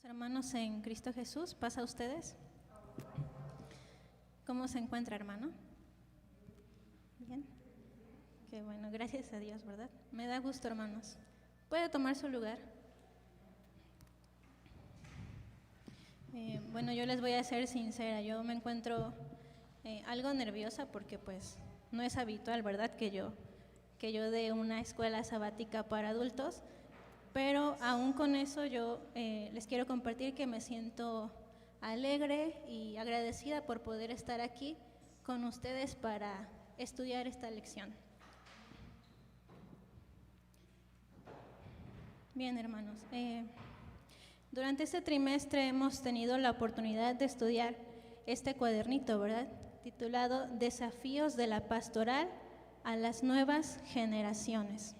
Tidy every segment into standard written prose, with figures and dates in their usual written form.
Hermanos en Cristo Jesús, ¿pasa a ustedes? ¿Cómo se encuentra, hermano? Bien. Qué bueno, gracias a Dios, ¿verdad? Me da gusto, hermanos. ¿Puede tomar su lugar? Bueno, yo les voy a ser sincera, yo me encuentro algo nerviosa porque pues no es habitual, ¿verdad? Que yo dé una escuela sabática para adultos. Pero aún con eso yo les quiero compartir que me siento alegre y agradecida por poder estar aquí con ustedes para estudiar esta lección. Bien, hermanos, durante este trimestre hemos tenido la oportunidad de estudiar este cuadernito, ¿verdad? Titulado Desafíos de la Pastoral a las Nuevas Generaciones.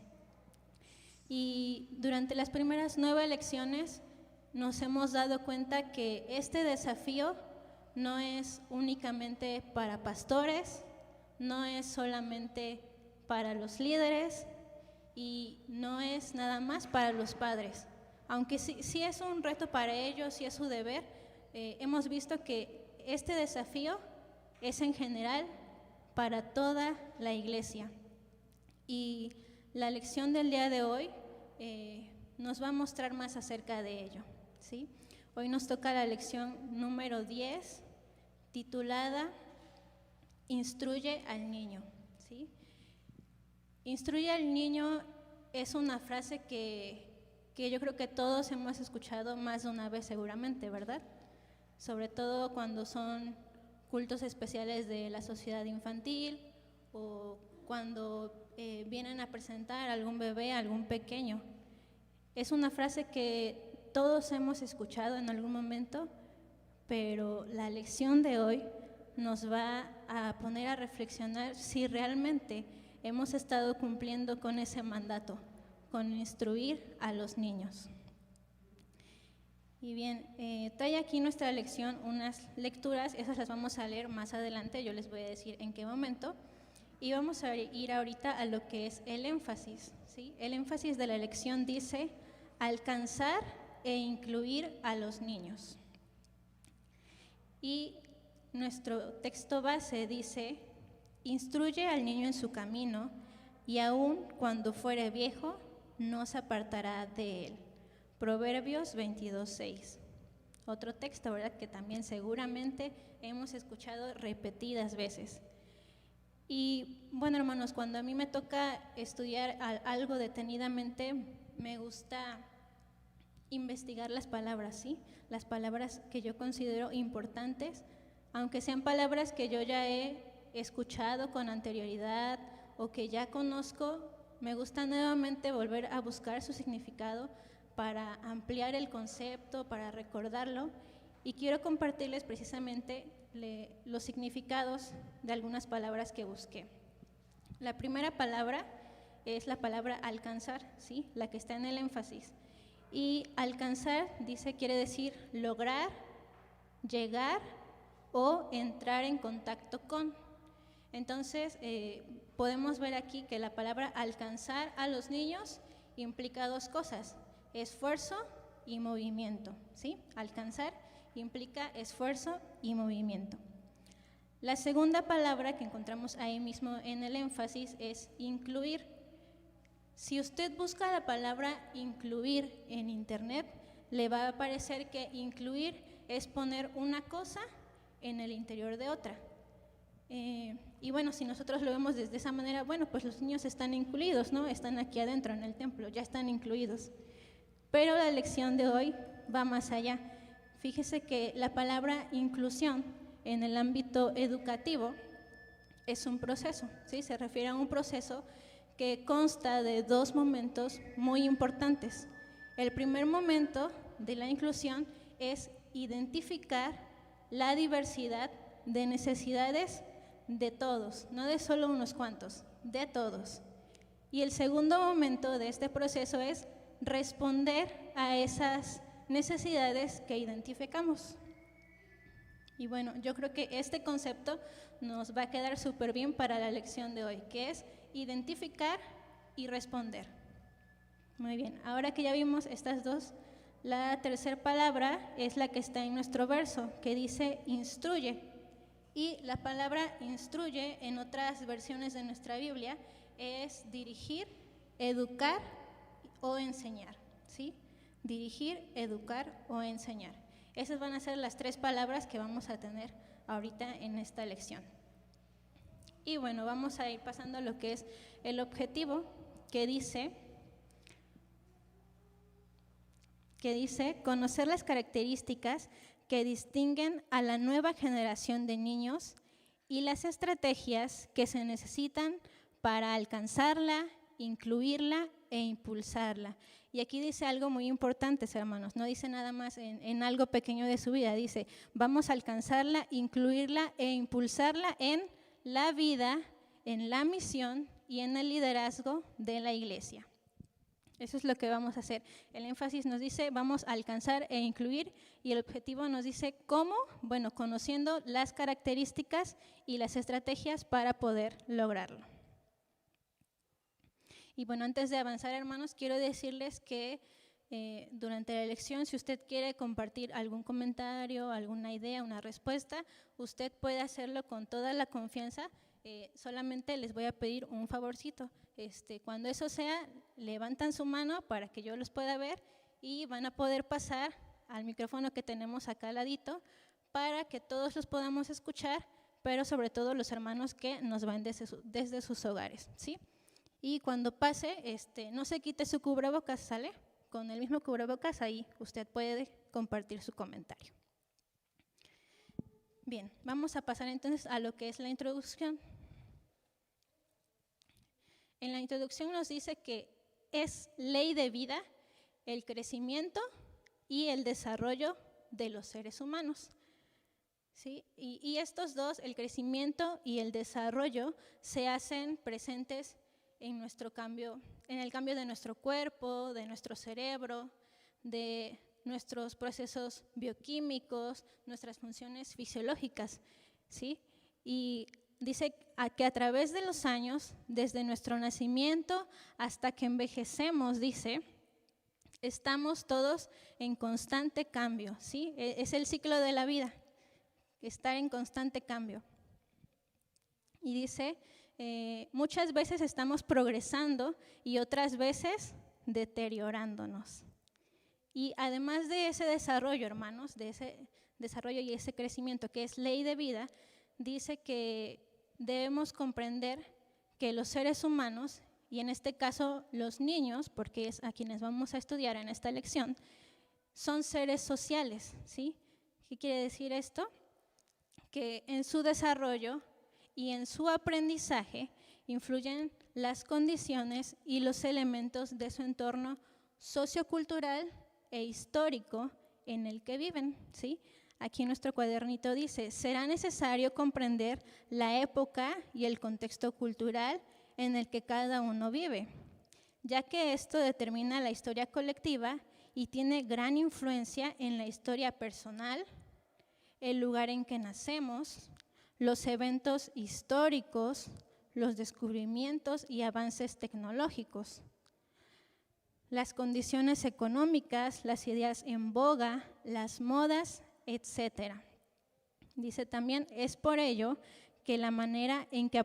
Y durante las primeras 9 lecciones nos hemos dado cuenta que este desafío no es únicamente para pastores, no es solamente para los líderes y no es nada más para los padres. Aunque sí es un reto para ellos, sí es su deber, hemos visto que este desafío es en general para toda la iglesia. Y la lección del día de hoy nos va a mostrar más acerca de ello, ¿sí? Hoy nos toca la lección número 10, titulada Instruye al niño, ¿sí? Instruye al niño es una frase que yo creo que todos hemos escuchado más de una vez seguramente, ¿verdad? Sobre todo cuando son cultos especiales de la sociedad infantil o cuando vienen a presentar a algún bebé, a algún pequeño. Es una frase que todos hemos escuchado en algún momento, pero la lección de hoy nos va a poner a reflexionar si realmente hemos estado cumpliendo con ese mandato, con instruir a los niños. Y bien, trae aquí nuestra lección unas lecturas, esas las vamos a leer más adelante, yo les voy a decir en qué momento. Y vamos a ir ahorita a lo que es el énfasis, ¿sí? El énfasis de la lección dice, alcanzar e incluir a los niños. Y nuestro texto base dice, instruye al niño en su camino, y aun cuando fuere viejo, no se apartará de él. Proverbios 22:6. Otro texto, ¿verdad?, que también seguramente hemos escuchado repetidas veces. Y bueno, hermanos, cuando a mí me toca estudiar algo detenidamente, me gusta investigar las palabras, ¿sí? Las palabras que yo considero importantes, aunque sean palabras que yo ya he escuchado con anterioridad o que ya conozco, me gusta nuevamente volver a buscar su significado para ampliar el concepto, para recordarlo, y quiero compartirles precisamente los significados de algunas palabras que busqué. La primera palabra es la palabra alcanzar, ¿sí? La que está en el énfasis. Y alcanzar, quiere decir lograr, llegar o entrar en contacto con. Entonces, podemos ver aquí que la palabra alcanzar a los niños implica 2 cosas, esfuerzo y movimiento, ¿sí? Alcanzar implica esfuerzo y movimiento. La segunda palabra que encontramos ahí mismo en el énfasis es incluir. Si usted busca la palabra incluir en internet, le va a aparecer que incluir es poner una cosa en el interior de otra. Y bueno, si nosotros lo vemos desde esa manera, bueno, pues los niños están incluidos, ¿no? Están aquí adentro en el templo, ya están incluidos. Pero la lección de hoy va más allá. Fíjese que la palabra inclusión en el ámbito educativo es un proceso, ¿sí? Se refiere a un proceso que consta de 2 momentos muy importantes. El primer momento de la inclusión es identificar la diversidad de necesidades de todos, no de solo unos cuantos, de todos. Y el segundo momento de este proceso es responder a esas necesidades que identificamos. Y bueno, yo creo que este concepto nos va a quedar súper bien para la lección de hoy, que es identificar y responder. Muy bien, ahora que ya vimos estas dos La tercera palabra es la que está en nuestro verso, que dice instruye. Y la palabra instruye en otras versiones de nuestra Biblia es dirigir, educar o enseñar, ¿sí? Dirigir, educar o enseñar. Esas van a ser las tres palabras que vamos a tener ahorita en esta lección. Y bueno, vamos a ir pasando a lo que es el objetivo, que dice conocer las características que distinguen a la nueva generación de niños y las estrategias que se necesitan para alcanzarla, incluirla e impulsarla. Y aquí dice algo muy importante, hermanos, no dice nada más en algo pequeño de su vida, dice, vamos a alcanzarla, incluirla e impulsarla en la vida, en la misión y en el liderazgo de la iglesia. Eso es lo que vamos a hacer. El énfasis nos dice, vamos a alcanzar e incluir, y el objetivo nos dice, ¿cómo? Bueno, conociendo las características y las estrategias para poder lograrlo. Y bueno, antes de avanzar, hermanos, quiero decirles que durante la lección, si usted quiere compartir algún comentario, alguna idea, una respuesta, usted puede hacerlo con toda la confianza. Solamente les voy a pedir un favorcito. Cuando eso sea, levantan su mano para que yo los pueda ver y van a poder pasar al micrófono que tenemos acá al ladito para que todos los podamos escuchar, pero sobre todo los hermanos que nos van desde sus hogares, ¿sí? Y cuando pase, no se quite su cubrebocas, ¿sale? Con el mismo cubrebocas, ahí usted puede compartir su comentario. Bien, vamos a pasar entonces a lo que es la introducción. En la introducción nos dice que es ley de vida el crecimiento y el desarrollo de los seres humanos, ¿sí? Y estos dos, el crecimiento y el desarrollo, se hacen presentes en nuestro cambio, en el cambio de nuestro cuerpo, de nuestro cerebro, de nuestros procesos bioquímicos, nuestras funciones fisiológicas, ¿sí? Y dice que a través de los años, desde nuestro nacimiento hasta que envejecemos, dice, estamos todos en constante cambio, ¿sí? Es el ciclo de la vida, estar en constante cambio. Y dice, muchas veces estamos progresando y otras veces deteriorándonos. Y además de ese desarrollo, hermanos, de ese desarrollo y ese crecimiento que es ley de vida, dice que debemos comprender que los seres humanos, y en este caso los niños, porque es a quienes vamos a estudiar en esta lección, son seres sociales, ¿sí? ¿Qué quiere decir esto? Que en su desarrollo y en su aprendizaje influyen las condiciones y los elementos de su entorno sociocultural e histórico en el que viven, ¿sí? Aquí en nuestro cuadernito dice, será necesario comprender la época y el contexto cultural en el que cada uno vive, ya que esto determina la historia colectiva y tiene gran influencia en la historia personal, el lugar en que nacemos, los eventos históricos, los descubrimientos y avances tecnológicos, las condiciones económicas, las ideas en boga, las modas, etc. Dice también, es por ello que la manera en que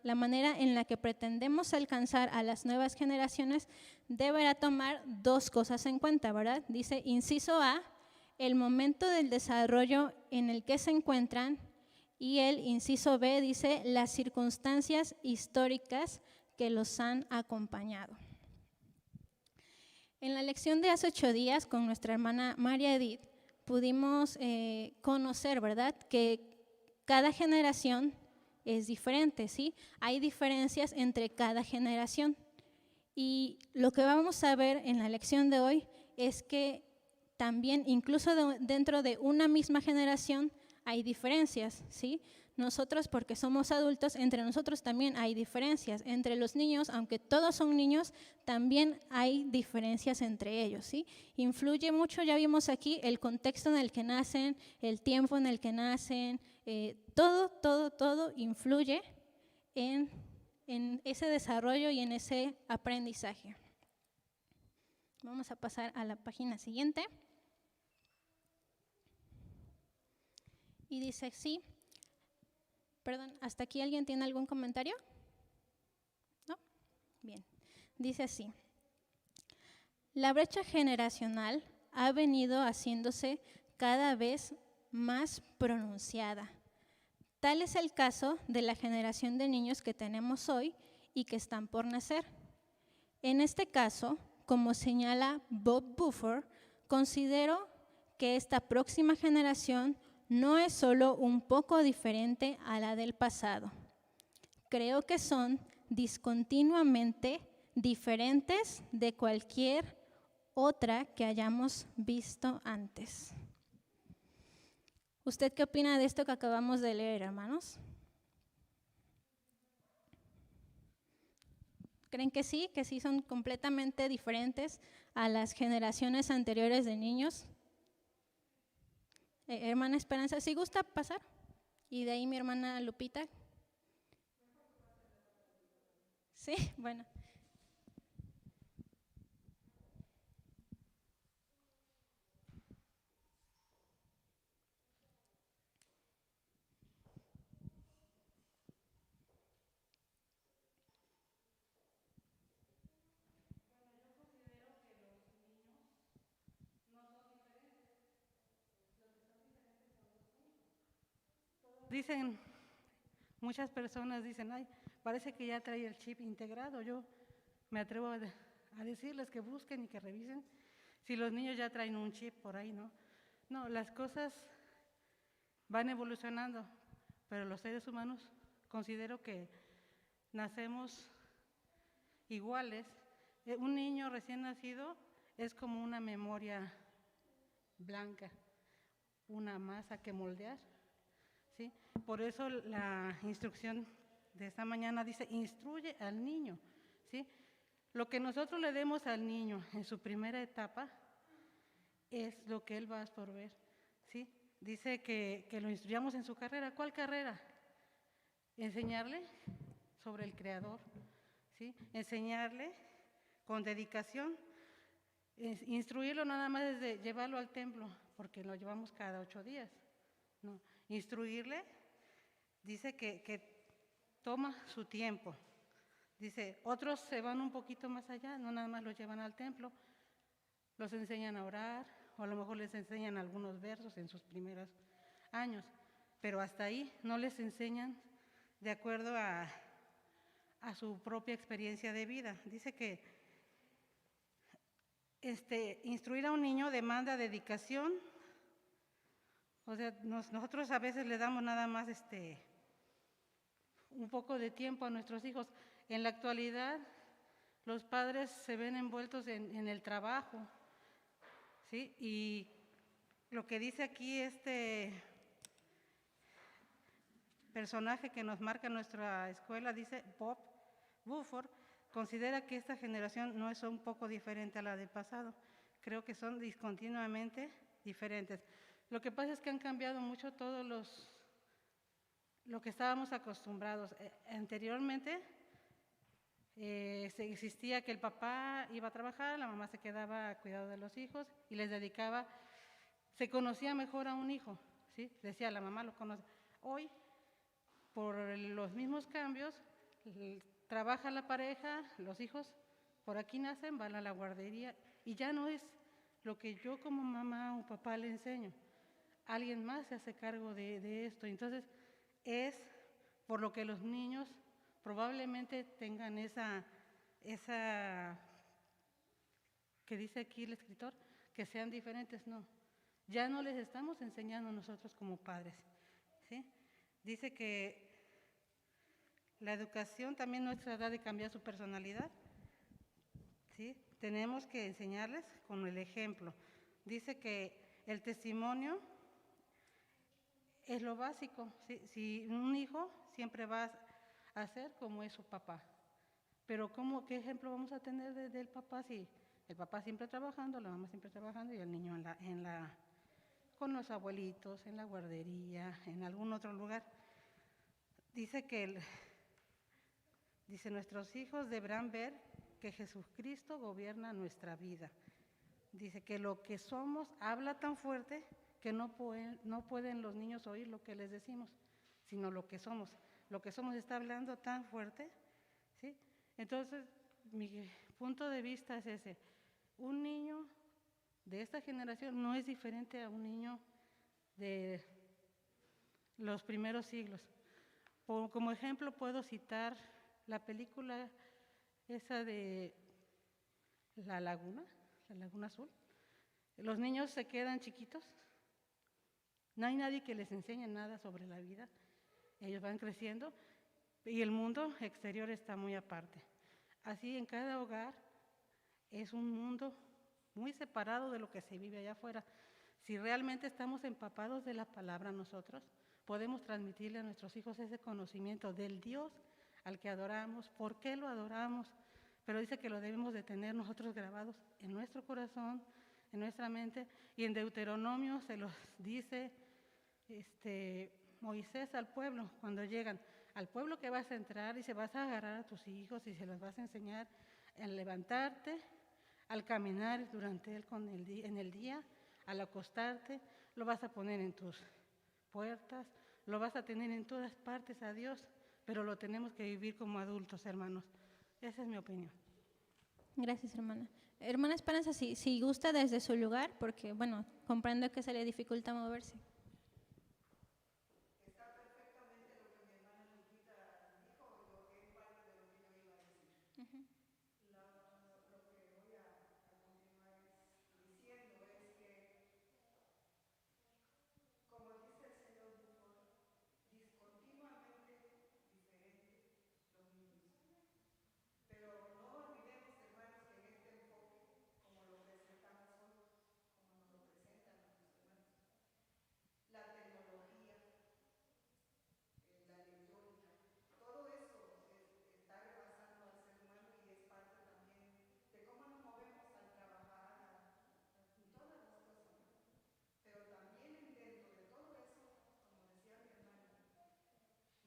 la manera en la que pretendemos alcanzar a las nuevas generaciones deberá tomar dos cosas en cuenta, ¿verdad? Dice, inciso A, el momento del desarrollo en el que se encuentran, y el inciso B dice las circunstancias históricas que los han acompañado. En la lección de hace 8 días con nuestra hermana María Edith pudimos conocer, ¿verdad?, que cada generación es diferente, ¿sí? Hay diferencias entre cada generación. Y lo que vamos a ver en la lección de hoy es que también, incluso dentro de una misma generación, hay diferencias, ¿sí? Nosotros, porque somos adultos, entre nosotros también hay diferencias. Entre los niños, aunque todos son niños, también hay diferencias entre ellos, ¿sí? Influye mucho, ya vimos aquí, el contexto en el que nacen, el tiempo en el que nacen, todo influye en ese desarrollo y en ese aprendizaje. Vamos a pasar a la página siguiente. Y dice así, perdón, ¿hasta aquí alguien tiene algún comentario? ¿No? Bien, dice así. La brecha generacional ha venido haciéndose cada vez más pronunciada. Tal es el caso de la generación de niños que tenemos hoy y que están por nacer. En este caso, como señala Bob Buford, considero que esta próxima generación no es solo un poco diferente a la del pasado. Creo que son discontinuamente diferentes de cualquier otra que hayamos visto antes. ¿Usted qué opina de esto que acabamos de leer, hermanos? ¿Creen que sí son completamente diferentes a las generaciones anteriores de niños? Hermana Esperanza, ¿sí gusta pasar? Y de ahí mi hermana Lupita. Sí, bueno. Dicen, muchas personas dicen, ay, parece que ya trae el chip integrado. Yo me atrevo a decirles que busquen y que revisen si los niños ya traen un chip por ahí, ¿no? No, las cosas van evolucionando, pero los seres humanos considero que nacemos iguales. Un niño recién nacido es como una memoria blanca, una masa que moldear. ¿Sí? Por eso la instrucción de esta mañana dice, instruye al niño. ¿Sí? Lo que nosotros le demos al niño en su primera etapa es lo que él va a absorber. ¿Sí? Dice que lo instruyamos en su carrera. ¿Cuál carrera? Enseñarle sobre el Creador. ¿Sí? Enseñarle con dedicación. Instruirlo nada más es de llevarlo al templo, porque lo llevamos cada 8 días. No, instruirle, dice que toma su tiempo. Dice, otros se van un poquito más allá, no nada más los llevan al templo, los enseñan a orar, o a lo mejor les enseñan algunos versos en sus primeros años, pero hasta ahí no les enseñan de acuerdo a su propia experiencia de vida. Dice que instruir a un niño demanda dedicación. O sea, nosotros a veces le damos nada más un poco de tiempo a nuestros hijos. En la actualidad, los padres se ven envueltos en el trabajo, ¿sí? Y lo que dice aquí este personaje que nos marca nuestra escuela, dice Bob Buford, considera que esta generación no es un poco diferente a la del pasado. Creo que son discontinuamente diferentes. Lo que pasa es que han cambiado mucho lo que estábamos acostumbrados. Anteriormente existía que el papá iba a trabajar, la mamá se quedaba a cuidado de los hijos y les dedicaba, se conocía mejor a un hijo, ¿sí? Decía, la mamá lo conoce. Hoy, por los mismos cambios, trabaja la pareja, los hijos por aquí nacen, van a la guardería y ya no es lo que yo como mamá o papá le enseño. Alguien más se hace cargo de esto. Entonces, es por lo que los niños probablemente tengan esa que dice aquí el escritor, que sean diferentes. No, ya no les estamos enseñando nosotros como padres. ¿Sí? Dice que la educación también no trata de cambiar su personalidad. ¿Sí? Tenemos que enseñarles con el ejemplo. Dice que el testimonio es lo básico. ¿Sí? Si un hijo siempre va a ser como es su papá. Pero ¿qué ejemplo vamos a tener del papá si el papá siempre trabajando, la mamá siempre trabajando y el niño con los abuelitos, en la guardería, en algún otro lugar? Dice nuestros hijos deberán ver que Jesucristo gobierna nuestra vida. dice que lo que somos habla tan fuerte que no pueden los niños oír lo que les decimos, sino lo que somos. Lo que somos está hablando tan fuerte, ¿sí? Entonces, mi punto de vista es ese. Un niño de esta generación no es diferente a un niño de los primeros siglos. Como ejemplo puedo citar la película esa de La Laguna Azul. Los niños se quedan chiquitos, no hay nadie que les enseñe nada sobre la vida, ellos van creciendo y el mundo exterior está muy aparte. Así en cada hogar es un mundo muy separado de lo que se vive allá afuera. Si realmente estamos empapados de la palabra nosotros, podemos transmitirle a nuestros hijos ese conocimiento del Dios al que adoramos, por qué lo adoramos, pero dice que lo debemos de tener nosotros grabados en nuestro corazón, en nuestra mente, y en Deuteronomio se los dice Moisés al pueblo, cuando llegan, al pueblo que vas a entrar, y se vas a agarrar a tus hijos y se los vas a enseñar a levantarte, al caminar durante él en el día, al acostarte, lo vas a poner en tus puertas, lo vas a tener en todas partes a Dios, pero lo tenemos que vivir como adultos, hermanos. Esa es mi opinión. Gracias, hermana. Hermana Esperanza, si gusta desde su lugar, porque, bueno, comprendo que se le dificulta moverse. Está perfectamente lo que mi hermana Lupita dijo, es parte de lo que yo iba a decir. Lo que voy a continuar diciendo es que, como dice el señor Buford, discontinuamente diferentes los niños. Pero no olvidemos, hermanos, que en este enfoque, como lo presentamos hoy, como nos lo presentan nuestros hermanos, la tecnología, la electrónica, todo eso está rebasando al ser humano y es parte también de cómo nos movemos al trabajar, en todas las cosas, ¿no? Pero también dentro de todo eso, como decía mi hermana,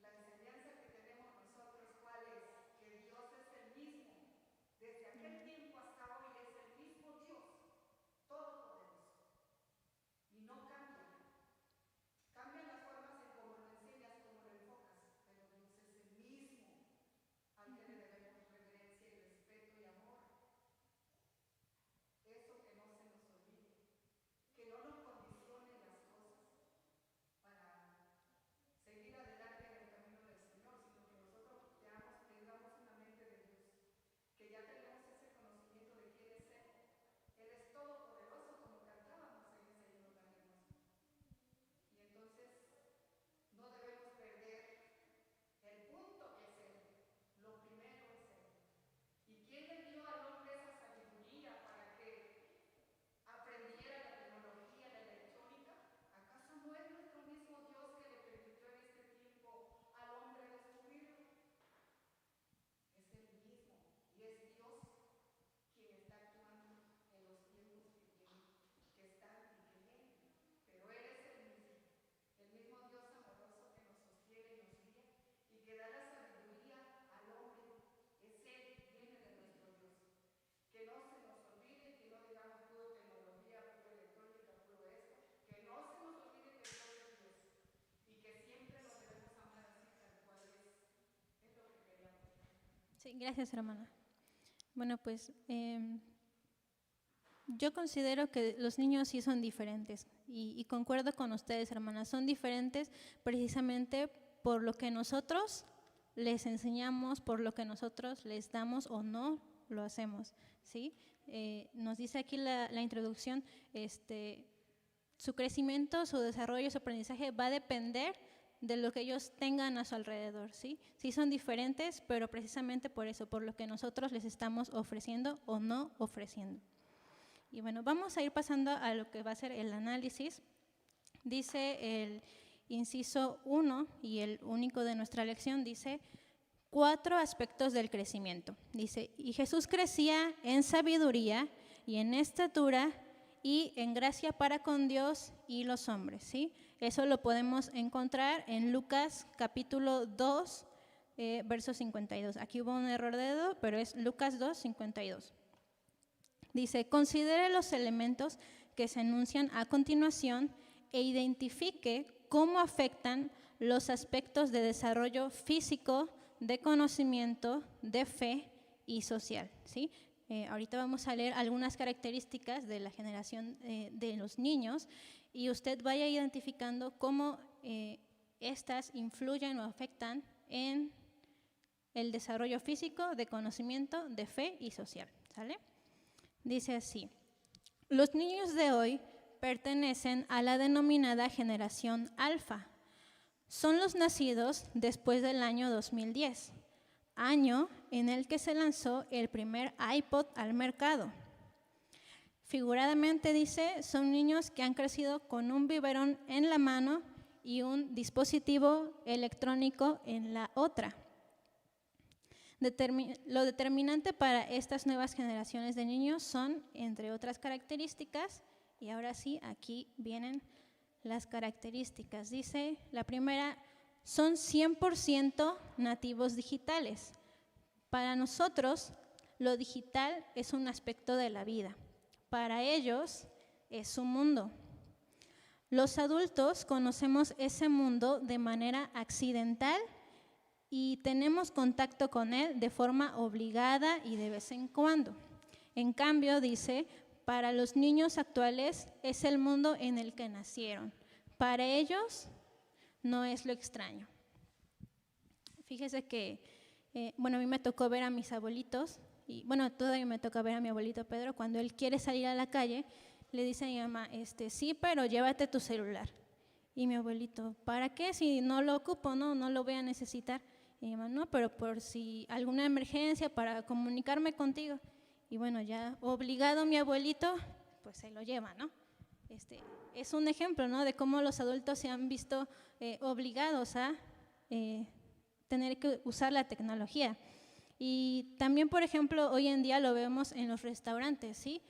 la enseñanza que tenemos nosotros, ¿cuál es? Que Dios es el mismo. Desde aquel tiempo hasta hoy es el mismo Dios, todopoderoso. Y no cambia. Cambian las formas en cómo lo enseñas, cómo lo enfocas, pero Dios es el mismo, al que le debemos reverencia y respeto y amor. Eso que no se nos olvide, que no nos condicionen las cosas para seguir adelante en el camino del Señor, sino que nosotros tengamos una mente de Dios, que ya tenemos ese conocimiento de quién es Él. Él es todopoderoso, como cantábamos en ese himno tan hermoso. Y entonces no debemos perder el punto que es Él. Lo primero es Él. ¿Y quién le dio al hombre esa sabiduría para que aprendiera la tecnología, la electrónica? ¿Acaso no es nuestro mismo Dios que le permitió en este tiempo al hombre descubrirlo? Es el mismo, y es Dios quien está actuando en los tiempos que están y que vienen. Pero Él es el mismo Dios amoroso que nos sostiene y nos guía y que da la sabiduría al hombre. Es Él, viene de nuestro Dios. Que no se nos olvide, que no digamos puro tecnología, puro electrónica, puro esto. Que no se nos olvide que Dios es Dios y que siempre lo debemos amar así tal cual es. Es lo que queríamos. Sí, gracias, hermana. Bueno, pues yo considero que los niños sí son diferentes y concuerdo con ustedes, hermanas, son diferentes precisamente por lo que nosotros les enseñamos, por lo que nosotros les damos o no lo hacemos, ¿sí? Nos dice aquí la introducción, su crecimiento, su desarrollo, su aprendizaje va a depender de lo que ellos tengan a su alrededor, ¿sí? Sí son diferentes, pero precisamente por eso, por lo que nosotros les estamos ofreciendo o no ofreciendo. Y bueno, vamos a ir pasando a lo que va a ser el análisis. Dice el inciso 1 y el único de nuestra lección, dice 4 aspectos del crecimiento. Dice, y Jesús crecía en sabiduría y en estatura y en gracia para con Dios y los hombres, ¿sí? Eso lo podemos encontrar en Lucas capítulo 2, verso 52. Aquí hubo un error de dedo, pero es Lucas 2, 52. Dice, considere los elementos que se enuncian a continuación e identifique cómo afectan los aspectos de desarrollo físico, de conocimiento, de fe y social, ¿sí? Ahorita vamos a leer algunas características de la generación de los niños y usted vaya identificando cómo estas influyen o afectan en el desarrollo físico, de conocimiento, de fe y social, ¿sale? Dice así, los niños de hoy pertenecen a la denominada generación alfa. Son los nacidos después del año 2010, año en el que se lanzó el primer iPod al mercado. Figuradamente dice, son niños que han crecido con un biberón en la mano y un dispositivo electrónico en la otra. Lo determinante para estas nuevas generaciones de niños son, entre otras características, y ahora sí, aquí vienen las características. Dice, la primera, son 100% nativos digitales. Para nosotros, lo digital es un aspecto de la vida. Para ellos, es su mundo. Los adultos conocemos ese mundo de manera accidental y tenemos contacto con él de forma obligada y de vez en cuando. En cambio, dice, para los niños actuales es el mundo en el que nacieron. Para ellos no es lo extraño. Fíjese que, a mí me tocó ver a mis abuelitos, y todavía me toca ver a mi abuelito Pedro, cuando él quiere salir a la calle, le dice a mi mamá, sí, pero llévate tu celular. Y mi abuelito, ¿para qué? Si no lo ocupo, no lo voy a necesitar. Y mi mamá, no, pero por si alguna emergencia, para comunicarme contigo. Y bueno, ya obligado mi abuelito, pues se lo lleva, ¿no? Es un ejemplo, ¿no?, de cómo los adultos se han visto obligados a tener que usar la tecnología. Y también, por ejemplo, hoy en día lo vemos en los restaurantes, ¿sí?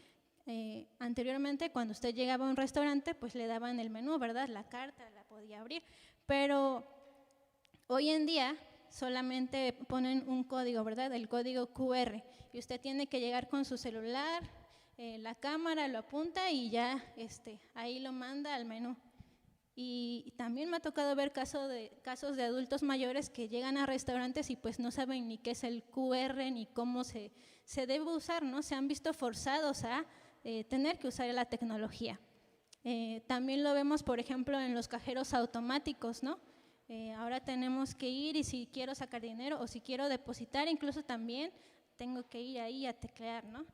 Anteriormente, cuando usted llegaba a un restaurante, pues le daban el menú, ¿verdad? La carta, la podía abrir. Pero hoy en día solamente ponen un código, ¿verdad? El código QR. Y usted tiene que llegar con su celular, la cámara, lo apunta y ya ahí lo manda al menú. Y también me ha tocado ver casos de adultos mayores que llegan a restaurantes y pues no saben ni qué es el QR ni cómo se debe usar, ¿no? Se han visto forzados a tener que usar la tecnología. También lo vemos, por ejemplo, en los cajeros automáticos, ¿no? Ahora tenemos que ir y si quiero sacar dinero o si quiero depositar, incluso también tengo que ir ahí a teclear, ¿no?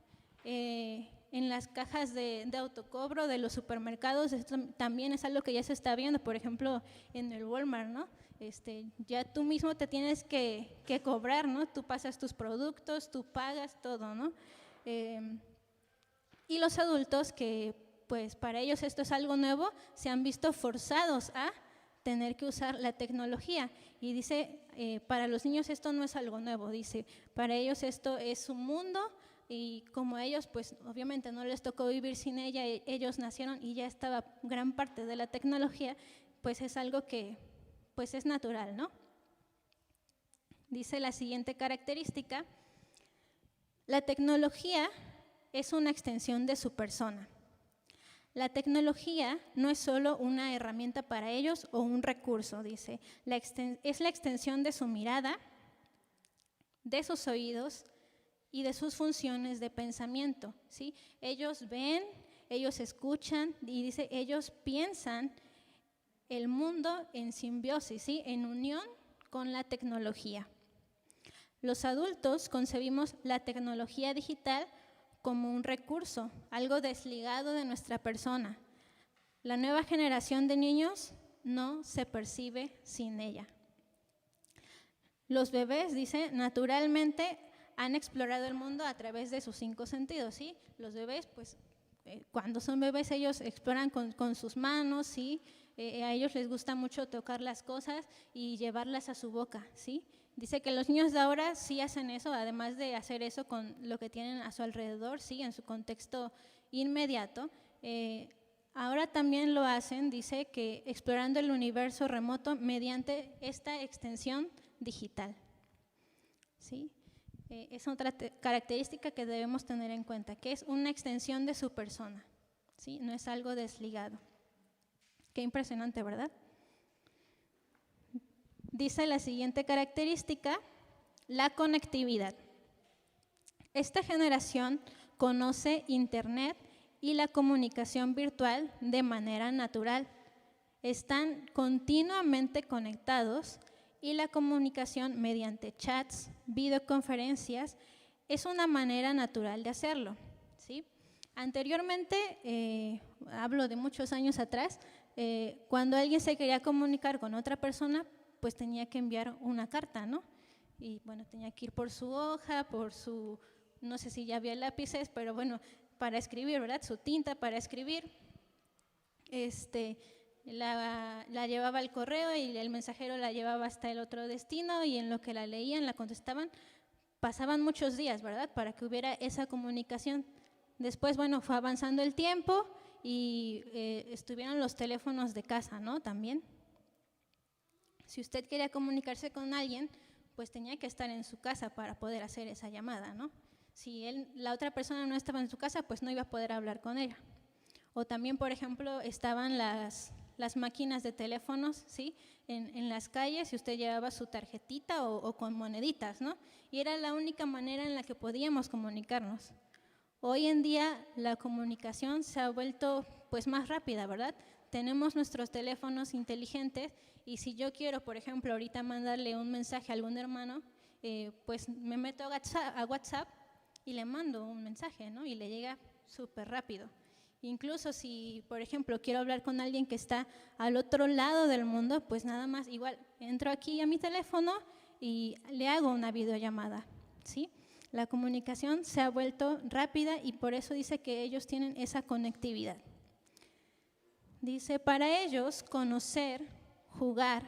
En las cajas de autocobro de los supermercados, esto también es algo que ya se está viendo, por ejemplo, en el Walmart, ¿no? Ya tú mismo te tienes que cobrar, ¿no? Tú pasas tus productos, tú pagas todo, ¿no? Y los adultos que, pues, para ellos esto es algo nuevo, se han visto forzados a tener que usar la tecnología. Y dice, para los niños esto no es algo nuevo, dice, para ellos esto es su mundo. Y como a ellos, pues obviamente no les tocó vivir sin ella, ellos nacieron y ya estaba gran parte de la tecnología, pues es algo que pues es natural, ¿no? Dice la siguiente característica, la tecnología es una extensión de su persona. La tecnología no es solo una herramienta para ellos o un recurso, dice, es la extensión de su mirada, de sus oídos, y de sus funciones de pensamiento, ¿sí? Ellos ven, ellos escuchan y dice, ellos piensan el mundo en simbiosis, ¿sí? En unión con la tecnología. Los adultos concebimos la tecnología digital como un recurso, algo desligado de nuestra persona. La nueva generación de niños no se percibe sin ella. Los bebés, dice, naturalmente han explorado el mundo a través de sus 5 sentidos, ¿sí? Los bebés, pues, cuando son bebés, ellos exploran con sus manos, ¿sí? A ellos les gusta mucho tocar las cosas y llevarlas a su boca, ¿sí? Dice que los niños de ahora sí hacen eso, además de hacer eso con lo que tienen a su alrededor, ¿sí? En su contexto inmediato. Ahora también lo hacen, dice, que explorando el universo remoto mediante esta extensión digital, ¿sí? es otra característica que debemos tener en cuenta, que es una extensión de su persona, ¿sí? No es algo desligado. Qué impresionante, ¿verdad? Dice la siguiente característica, la conectividad. Esta generación conoce Internet y la comunicación virtual de manera natural. Están continuamente conectados y la comunicación mediante chats, videoconferencias, es una manera natural de hacerlo, ¿sí? Anteriormente, hablo de muchos años atrás, cuando alguien se quería comunicar con otra persona, pues tenía que enviar una carta, ¿no? Y bueno, tenía que ir por su hoja, no sé si ya había lápices, pero bueno, para escribir, ¿verdad? Su tinta para escribir. La llevaba al correo y el mensajero la llevaba hasta el otro destino y en lo que la leían, la contestaban, pasaban muchos días, ¿verdad? Para que hubiera esa comunicación. Después, bueno, fue avanzando el tiempo y estuvieron los teléfonos de casa, ¿no? También. Si usted quería comunicarse con alguien, pues tenía que estar en su casa para poder hacer esa llamada, ¿no? Si la otra persona no estaba en su casa, pues no iba a poder hablar con ella. O también, por ejemplo, estaban las máquinas de teléfonos, ¿sí? En las calles, si usted llevaba su tarjetita o con moneditas, ¿no? Y era la única manera en la que podíamos comunicarnos. Hoy en día la comunicación se ha vuelto pues más rápida, ¿verdad? Tenemos nuestros teléfonos inteligentes y si yo quiero, por ejemplo, ahorita mandarle un mensaje a algún hermano, pues me meto a WhatsApp y le mando un mensaje, ¿no? Y le llega súper rápido. Incluso si, por ejemplo, quiero hablar con alguien que está al otro lado del mundo, pues nada más, igual, entro aquí a mi teléfono y le hago una videollamada, ¿sí? La comunicación se ha vuelto rápida y por eso dice que ellos tienen esa conectividad. Dice, para ellos, conocer, jugar,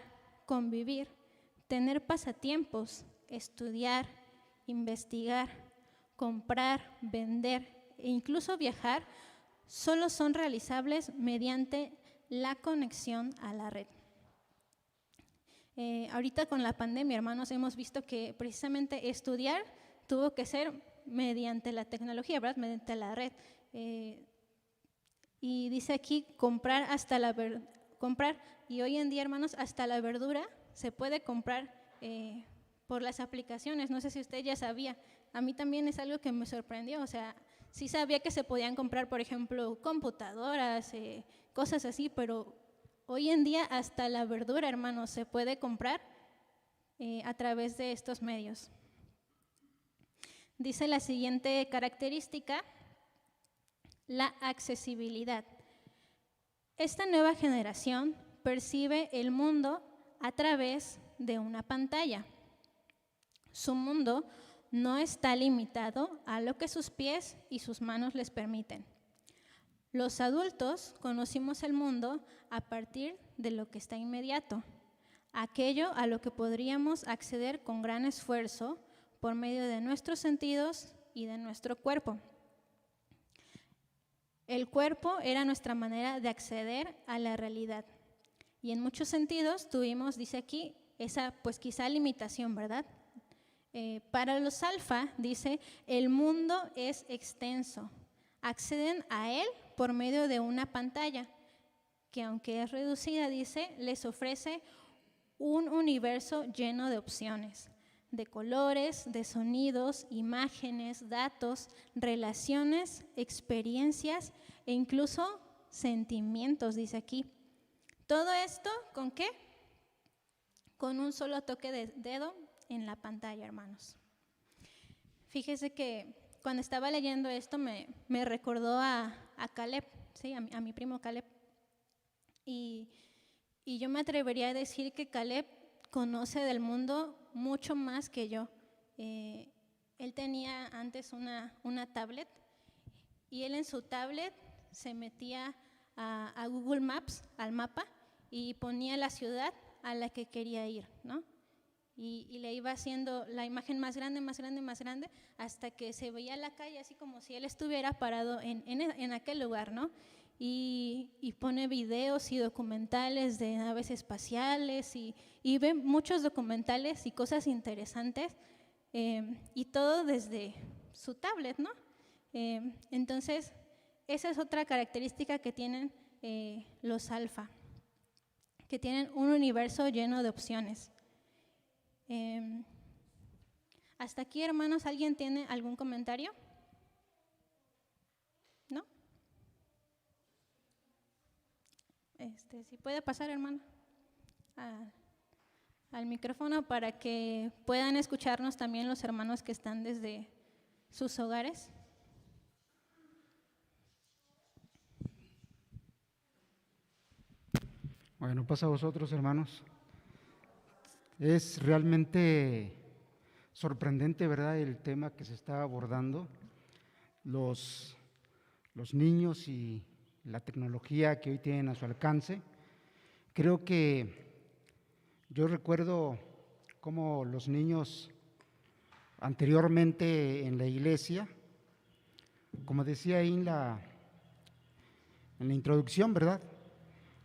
convivir, tener pasatiempos, estudiar, investigar, comprar, vender e incluso viajar, solo son realizables mediante la conexión a la red. Ahorita con la pandemia, hermanos, hemos visto que precisamente estudiar tuvo que ser mediante la tecnología, ¿verdad? Mediante la red. Y dice aquí comprar y hoy en día, hermanos, hasta la verdura se puede comprar por las aplicaciones. No sé si usted ya sabía. A mí también es algo que me sorprendió. O sea, sí sabía que se podían comprar, por ejemplo, computadoras, cosas así, pero hoy en día hasta la verdura, hermanos, se puede comprar a través de estos medios. Dice la siguiente característica, la accesibilidad. Esta nueva generación percibe el mundo a través de una pantalla. Su mundo no está limitado a lo que sus pies y sus manos les permiten. Los adultos conocimos el mundo a partir de lo que está inmediato, aquello a lo que podríamos acceder con gran esfuerzo por medio de nuestros sentidos y de nuestro cuerpo. El cuerpo era nuestra manera de acceder a la realidad. Y en muchos sentidos tuvimos, dice aquí, esa pues quizá limitación, ¿verdad? Para los alfa, dice, el mundo es extenso. Acceden a él por medio de una pantalla, que aunque es reducida, dice, les ofrece un universo lleno de opciones, de colores, de sonidos, imágenes, datos, relaciones, experiencias e incluso sentimientos, dice aquí. Todo esto, ¿con qué? Con un solo toque de dedo en la pantalla, hermanos. Fíjese que cuando estaba leyendo esto me recordó a Caleb, ¿sí? a mi primo Caleb. Y yo me atrevería a decir que Caleb conoce del mundo mucho más que yo. Él tenía antes una tablet y él en su tablet se metía a Google Maps, al mapa, y ponía la ciudad a la que quería ir, ¿no? Y le iba haciendo la imagen más grande, más grande, más grande, hasta que se veía la calle así como si él estuviera parado en aquel lugar, ¿no? Y pone videos y documentales de naves espaciales y ve muchos documentales y cosas interesantes y todo desde su tablet, ¿no? Entonces, esa es otra característica que tienen los alfa, que tienen un universo lleno de opciones. Hasta aquí, hermanos, ¿alguien tiene algún comentario? ¿No? Si puede pasar, hermano, al micrófono para que puedan escucharnos también los hermanos que están desde sus hogares. Bueno, pasa a vosotros, hermanos. Es realmente sorprendente, ¿verdad?, el tema que se está abordando, los niños y la tecnología que hoy tienen a su alcance. Creo que yo recuerdo cómo los niños anteriormente en la iglesia, como decía ahí en la introducción, ¿verdad?,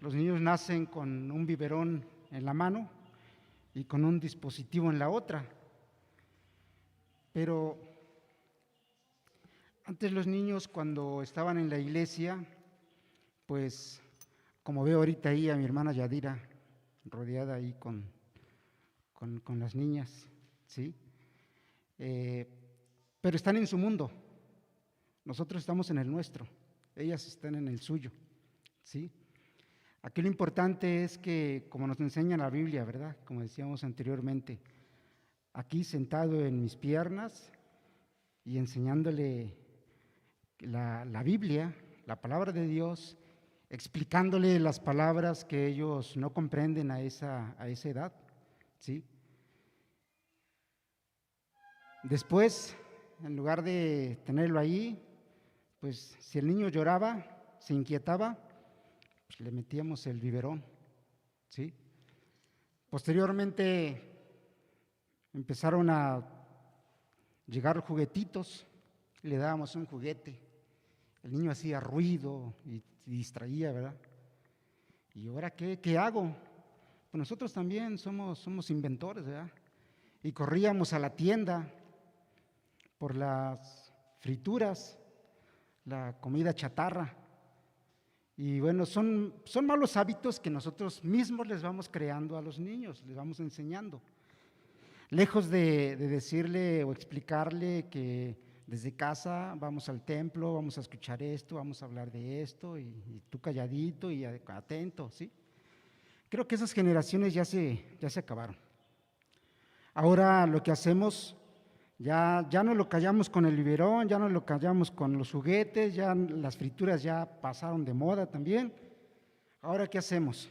los niños nacen con un biberón en la mano y con un dispositivo en la otra. Pero antes los niños, cuando estaban en la iglesia, pues como veo ahorita ahí a mi hermana Yadira rodeada ahí con las niñas, ¿sí? Pero están en su mundo, nosotros estamos en el nuestro, ellas están en el suyo, ¿sí? Aquí lo importante es que, como nos enseña la Biblia, ¿verdad?, como decíamos anteriormente, aquí sentado en mis piernas y enseñándole la Biblia, la palabra de Dios, explicándole las palabras que ellos no comprenden a esa edad, ¿sí? Después, en lugar de tenerlo ahí, pues si el niño lloraba, se inquietaba, pues le metíamos el biberón, ¿sí? Posteriormente empezaron a llegar juguetitos, le dábamos un juguete, el niño hacía ruido y distraía, ¿verdad? ¿Y ahora qué hago? Pues nosotros también somos inventores, ¿verdad? Y corríamos a la tienda por las frituras, la comida chatarra. Y bueno, son malos hábitos que nosotros mismos les vamos creando a los niños, les vamos enseñando. Lejos de decirle o explicarle que desde casa vamos al templo, vamos a escuchar esto, vamos a hablar de esto, y tú calladito y atento, ¿sí? Creo que esas generaciones ya se acabaron. Ahora lo que hacemos, ya no lo callamos con el biberón, ya no lo callamos con los juguetes, ya las frituras ya pasaron de moda también. Ahora, ¿qué hacemos?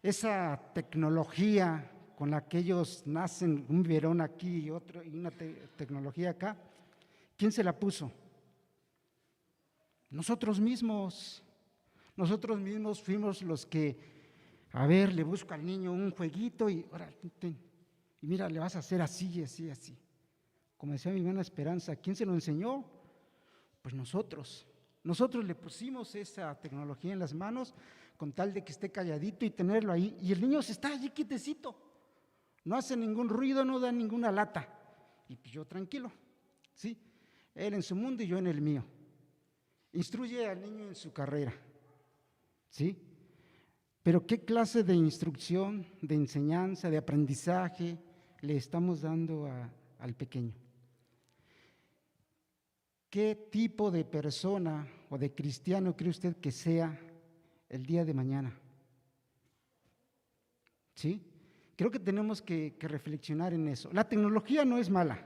Esa tecnología con la que ellos nacen, un biberón aquí y otro, y una tecnología acá, ¿quién se la puso? Nosotros mismos fuimos los que, a ver, le busco al niño un jueguito y ahora, y mira, le vas a hacer así, así, así. Como decía mi hermana Esperanza, ¿quién se lo enseñó? Pues nosotros le pusimos esa tecnología en las manos con tal de que esté calladito y tenerlo ahí, y el niño se está allí quietecito, no hace ningún ruido, no da ninguna lata, y pues yo tranquilo, ¿sí? Él en su mundo y yo en el mío. Instruye al niño en su carrera, ¿sí? Pero ¿qué clase de instrucción, de enseñanza, de aprendizaje le estamos dando al pequeño? ¿Qué tipo de persona o de cristiano cree usted que sea el día de mañana? ¿Sí? Creo que tenemos que reflexionar en eso. La tecnología no es mala,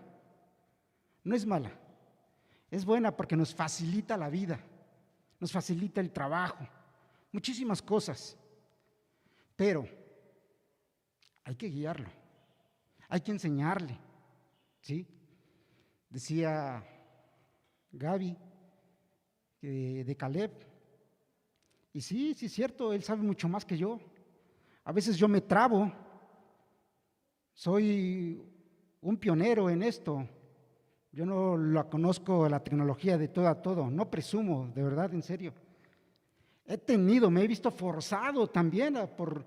es buena porque nos facilita la vida, nos facilita el trabajo, muchísimas cosas, pero hay que guiarlo, hay que enseñarle, ¿sí? Decía Gaby de Caleb, y sí, es cierto, él sabe mucho más que yo. A veces yo me trabo, soy un pionero en esto, yo no la conozco la tecnología de todo a todo, no presumo, de verdad, en serio. Me he visto forzado también por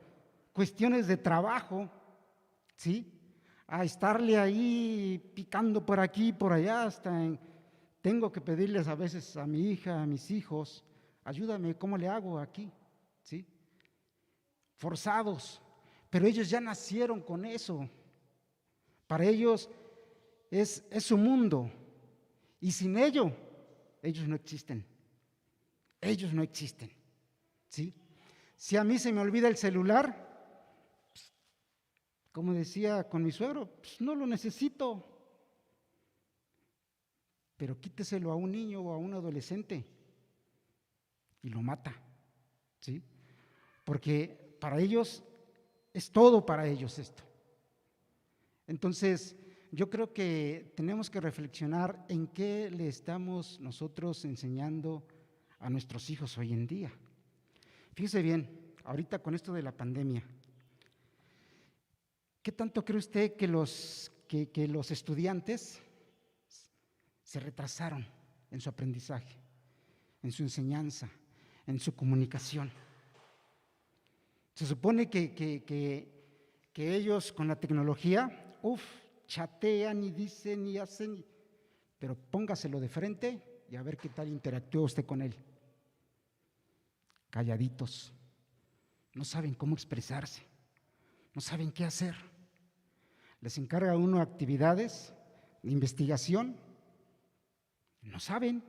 cuestiones de trabajo, ¿sí?, a estarle ahí picando por aquí, por allá, tengo que pedirles a veces a mi hija, a mis hijos, ayúdame, ¿cómo le hago aquí? ¿Sí? Forzados, pero ellos ya nacieron con eso. Para ellos es su mundo, y sin ellos no existen. Ellos no existen. ¿Sí? Si a mí se me olvida el celular, pues, como decía con mi suegro, pues no lo necesito. Pero quíteselo a un niño o a un adolescente y lo mata. ¿Sí? Porque para ellos es todo, para ellos esto. Entonces, yo creo que tenemos que reflexionar en qué le estamos nosotros enseñando a nuestros hijos hoy en día. Fíjese bien, ahorita con esto de la pandemia, ¿qué tanto cree usted que los estudiantes se retrasaron en su aprendizaje, en su enseñanza, en su comunicación? Se supone que ellos con la tecnología, chatean y dicen y hacen, pero póngaselo de frente y a ver qué tal interactúa usted con él. Calladitos, no saben cómo expresarse, no saben qué hacer. Les encarga uno actividades de investigación, no saben.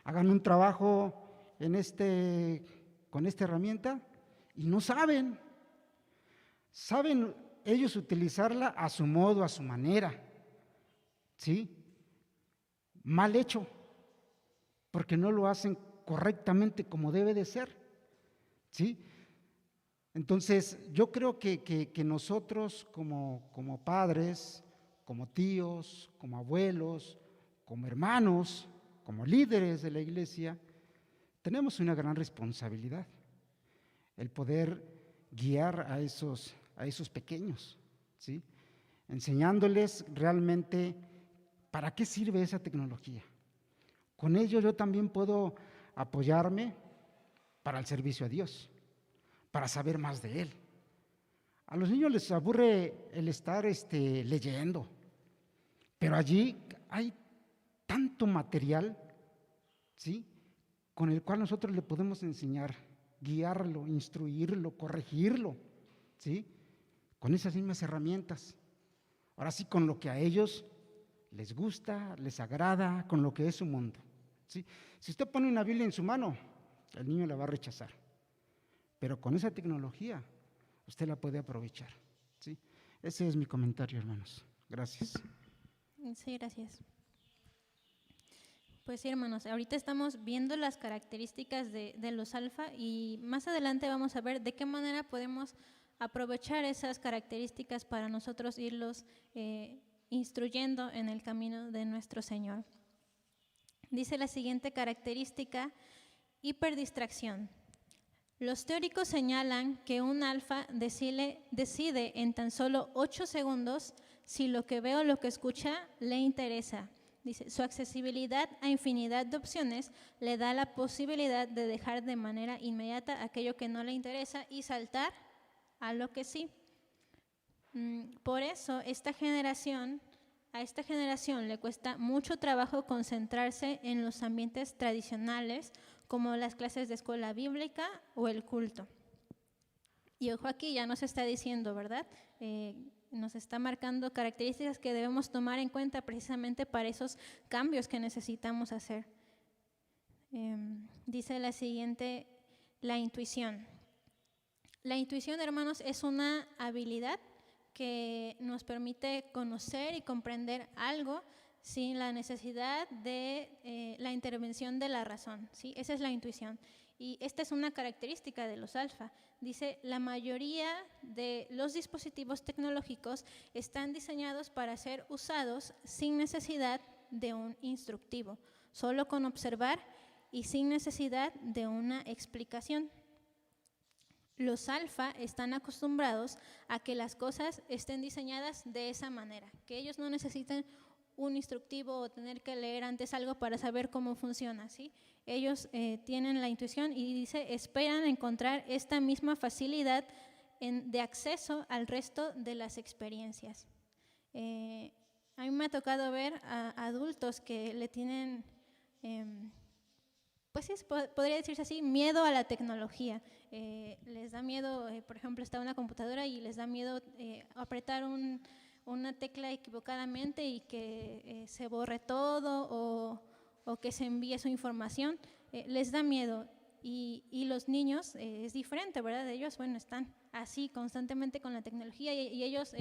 Hagan un trabajo con esta herramienta y no saben. Saben ellos utilizarla a su modo, a su manera, ¿sí? Mal hecho, porque no lo hacen correctamente como debe de ser, ¿sí? Entonces, yo creo que nosotros como padres, como tíos, como abuelos, como hermanos, como líderes de la iglesia, tenemos una gran responsabilidad, el poder guiar a esos pequeños, ¿sí? Enseñándoles realmente para qué sirve esa tecnología. Con ello yo también puedo apoyarme para el servicio a Dios, para saber más de Él. A los niños les aburre el estar leyendo, pero allí hay tanto material, ¿sí?, con el cual nosotros le podemos enseñar, guiarlo, instruirlo, corregirlo, ¿sí?, con esas mismas herramientas. Ahora sí, con lo que a ellos les gusta, les agrada, con lo que es su mundo, ¿sí? Si usted pone una Biblia en su mano, el niño la va a rechazar, pero con esa tecnología usted la puede aprovechar, ¿sí? Ese es mi comentario, hermanos. Gracias. Sí, gracias. Pues sí, hermanos, ahorita estamos viendo las características de los alfa y más adelante vamos a ver de qué manera podemos aprovechar esas características para nosotros irlos instruyendo en el camino de nuestro Señor. Dice la siguiente característica: hiperdistracción. Los teóricos señalan que un alfa decide en tan solo 8 segundos si lo que ve o lo que escucha le interesa. Dice, su accesibilidad a infinidad de opciones le da la posibilidad de dejar de manera inmediata aquello que no le interesa y saltar a lo que sí. Por eso a esta generación le cuesta mucho trabajo concentrarse en los ambientes tradicionales como las clases de escuela bíblica o el culto. Y ojo, aquí ya nos está diciendo, ¿verdad? Nos está marcando características que debemos tomar en cuenta precisamente para esos cambios que necesitamos hacer. Dice la siguiente, la intuición. La intuición, hermanos, es una habilidad que nos permite conocer y comprender algo sin la necesidad de la intervención de la razón, ¿sí? Esa es la intuición. Y esta es una característica de los alfa. Dice, la mayoría de los dispositivos tecnológicos están diseñados para ser usados sin necesidad de un instructivo, solo con observar y sin necesidad de una explicación. Los alfa están acostumbrados a que las cosas estén diseñadas de esa manera, que ellos no necesiten un instructivo o tener que leer antes algo para saber cómo funciona, ¿sí? Ellos tienen la intuición y dice, esperan encontrar esta misma facilidad de acceso al resto de las experiencias. A mí me ha tocado ver a adultos que le tienen, pues sí, podría decirse así, miedo a la tecnología. Les da miedo, por ejemplo, está una computadora y les da miedo apretar una tecla equivocadamente y que se borre todo o que se envíe su información. Les da miedo. Y los niños es diferente, ¿verdad? Ellos, bueno, están así constantemente con la tecnología y ellos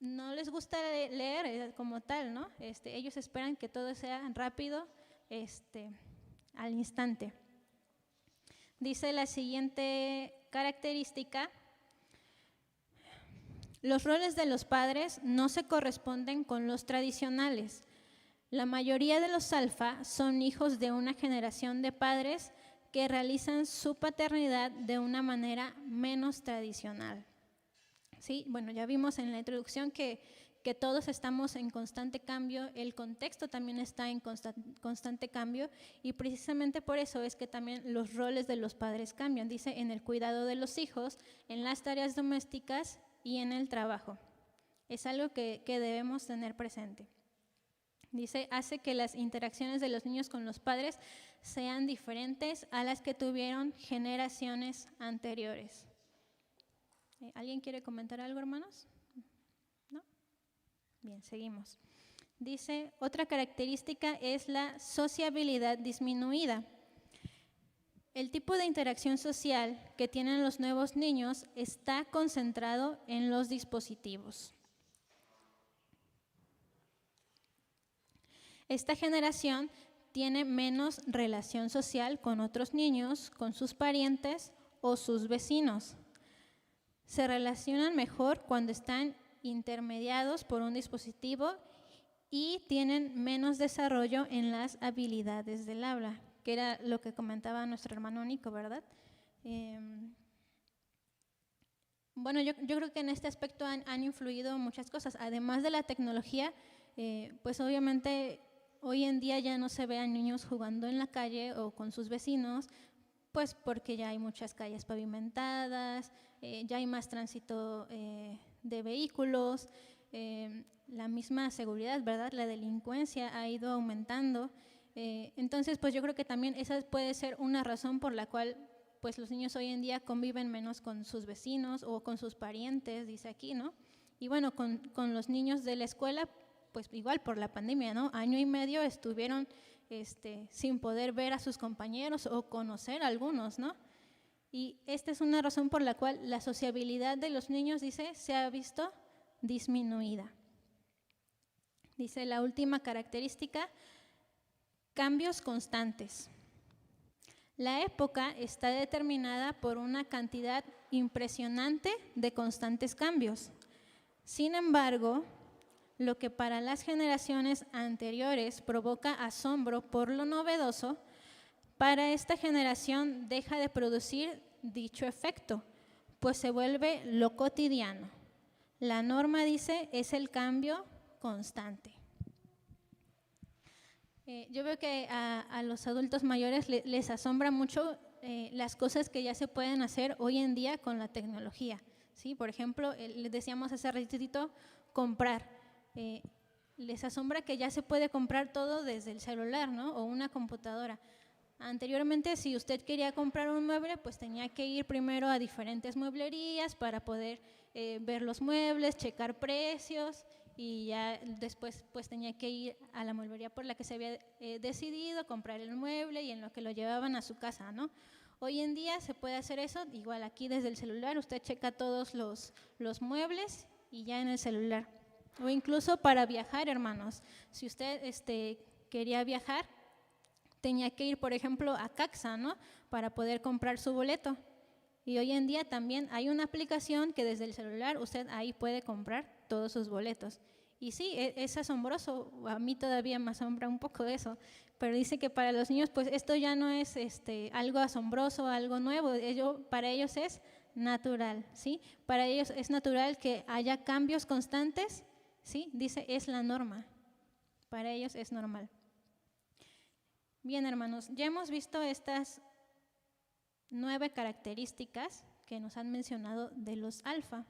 no les gusta leer como tal, ¿no? Ellos esperan que todo sea rápido, al instante. Dice la siguiente característica: los roles de los padres no se corresponden con los tradicionales. La mayoría de los alfa son hijos de una generación de padres que realizan su paternidad de una manera menos tradicional. Sí, bueno, ya vimos en la introducción que todos estamos en constante cambio, el contexto también está en constante cambio y precisamente por eso es que también los roles de los padres cambian. Dice, en el cuidado de los hijos, en las tareas domésticas y en el trabajo. Es algo que debemos tener presente. Dice, hace que las interacciones de los niños con los padres sean diferentes a las que tuvieron generaciones anteriores. ¿Alguien quiere comentar algo, hermanos? ¿No? Bien, seguimos. Dice, otra característica es la sociabilidad disminuida. El tipo de interacción social que tienen los nuevos niños está concentrado en los dispositivos. Esta generación tiene menos relación social con otros niños, con sus parientes o sus vecinos. Se relacionan mejor cuando están intermediados por un dispositivo y tienen menos desarrollo en las habilidades del habla, que era lo que comentaba nuestro hermano Nico, ¿verdad? Bueno, yo creo que en este aspecto han influido muchas cosas. Además de la tecnología, pues obviamente hoy en día ya no se ve a niños jugando en la calle o con sus vecinos, pues porque ya hay muchas calles pavimentadas, ya hay más tránsito de vehículos, la misma seguridad, ¿verdad? La delincuencia ha ido aumentando. Entonces, pues yo creo que también esa puede ser una razón por la cual pues los niños hoy en día conviven menos con sus vecinos o con sus parientes, dice aquí, ¿no? Y bueno, con los niños de la escuela, pues igual por la pandemia, ¿no? Año y medio estuvieron sin poder ver a sus compañeros o conocer a algunos, ¿no? Y esta es una razón por la cual la sociabilidad de los niños, dice, se ha visto disminuida. Dice la última característica, cambios constantes. La época está determinada por una cantidad impresionante de constantes cambios. Sin embargo, lo que para las generaciones anteriores provoca asombro por lo novedoso, para esta generación deja de producir dicho efecto, pues se vuelve lo cotidiano. La norma, dice, es el cambio constante. Yo veo que a los adultos mayores les asombra mucho las cosas que ya se pueden hacer hoy en día con la tecnología, ¿sí? Por ejemplo, les decíamos hace ratito, comprar. Les asombra que ya se puede comprar todo desde el celular, ¿no? O una computadora. Anteriormente, si usted quería comprar un mueble, pues tenía que ir primero a diferentes mueblerías para poder ver los muebles, checar precios y ya después pues tenía que ir a la mueblería por la que se había decidido comprar el mueble y en lo que lo llevaban a su casa, ¿no? Hoy en día se puede hacer eso, igual aquí desde el celular, usted checa todos los muebles y ya en el celular. O incluso para viajar, hermanos, si usted quería viajar, tenía que ir, por ejemplo, a Caxa, ¿no? Para poder comprar su boleto. Y hoy en día también hay una aplicación que desde el celular usted ahí puede comprar todos sus boletos. Y sí, es asombroso, a mí todavía me asombra un poco eso, pero dice que para los niños pues esto ya no es algo asombroso, algo nuevo, para ellos es natural, ¿sí? Para ellos es natural que haya cambios constantes, ¿sí? Dice, es la norma, para ellos es normal. Bien, hermanos, ya hemos visto estas 9 características que nos han mencionado de los alfa.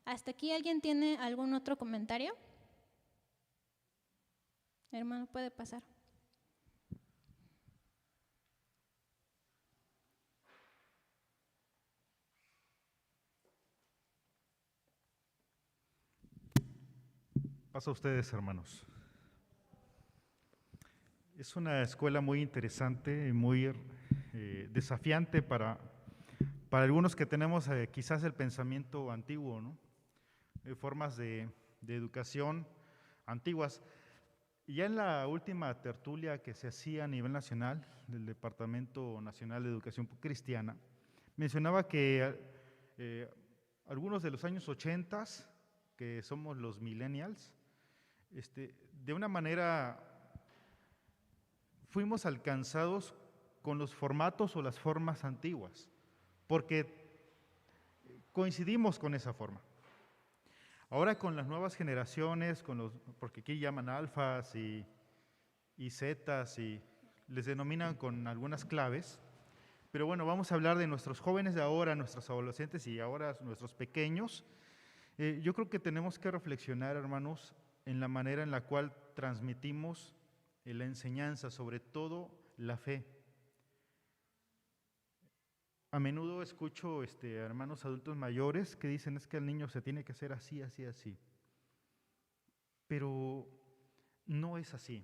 ¿Hasta aquí alguien tiene algún otro comentario? Hermano, puede pasar. Paso a ustedes, hermanos. Es una escuela muy interesante y muy desafiante para algunos que tenemos quizás el pensamiento antiguo, ¿no? Formas de educación antiguas. Y ya en la última tertulia que se hacía a nivel nacional, del Departamento Nacional de Educación Cristiana, mencionaba que algunos de los años 80, que somos los millennials, de una manera fuimos alcanzados con los formatos o las formas antiguas, porque coincidimos con esa forma. Ahora con las nuevas generaciones, porque aquí llaman alfas y zetas y les denominan con algunas claves, pero bueno, vamos a hablar de nuestros jóvenes de ahora, nuestros adolescentes y ahora nuestros pequeños. Yo creo que tenemos que reflexionar, hermanos, en la manera en la cual transmitimos la enseñanza, sobre todo la fe. A menudo escucho hermanos adultos mayores que dicen es que el niño se tiene que hacer así, así, así. Pero no es así.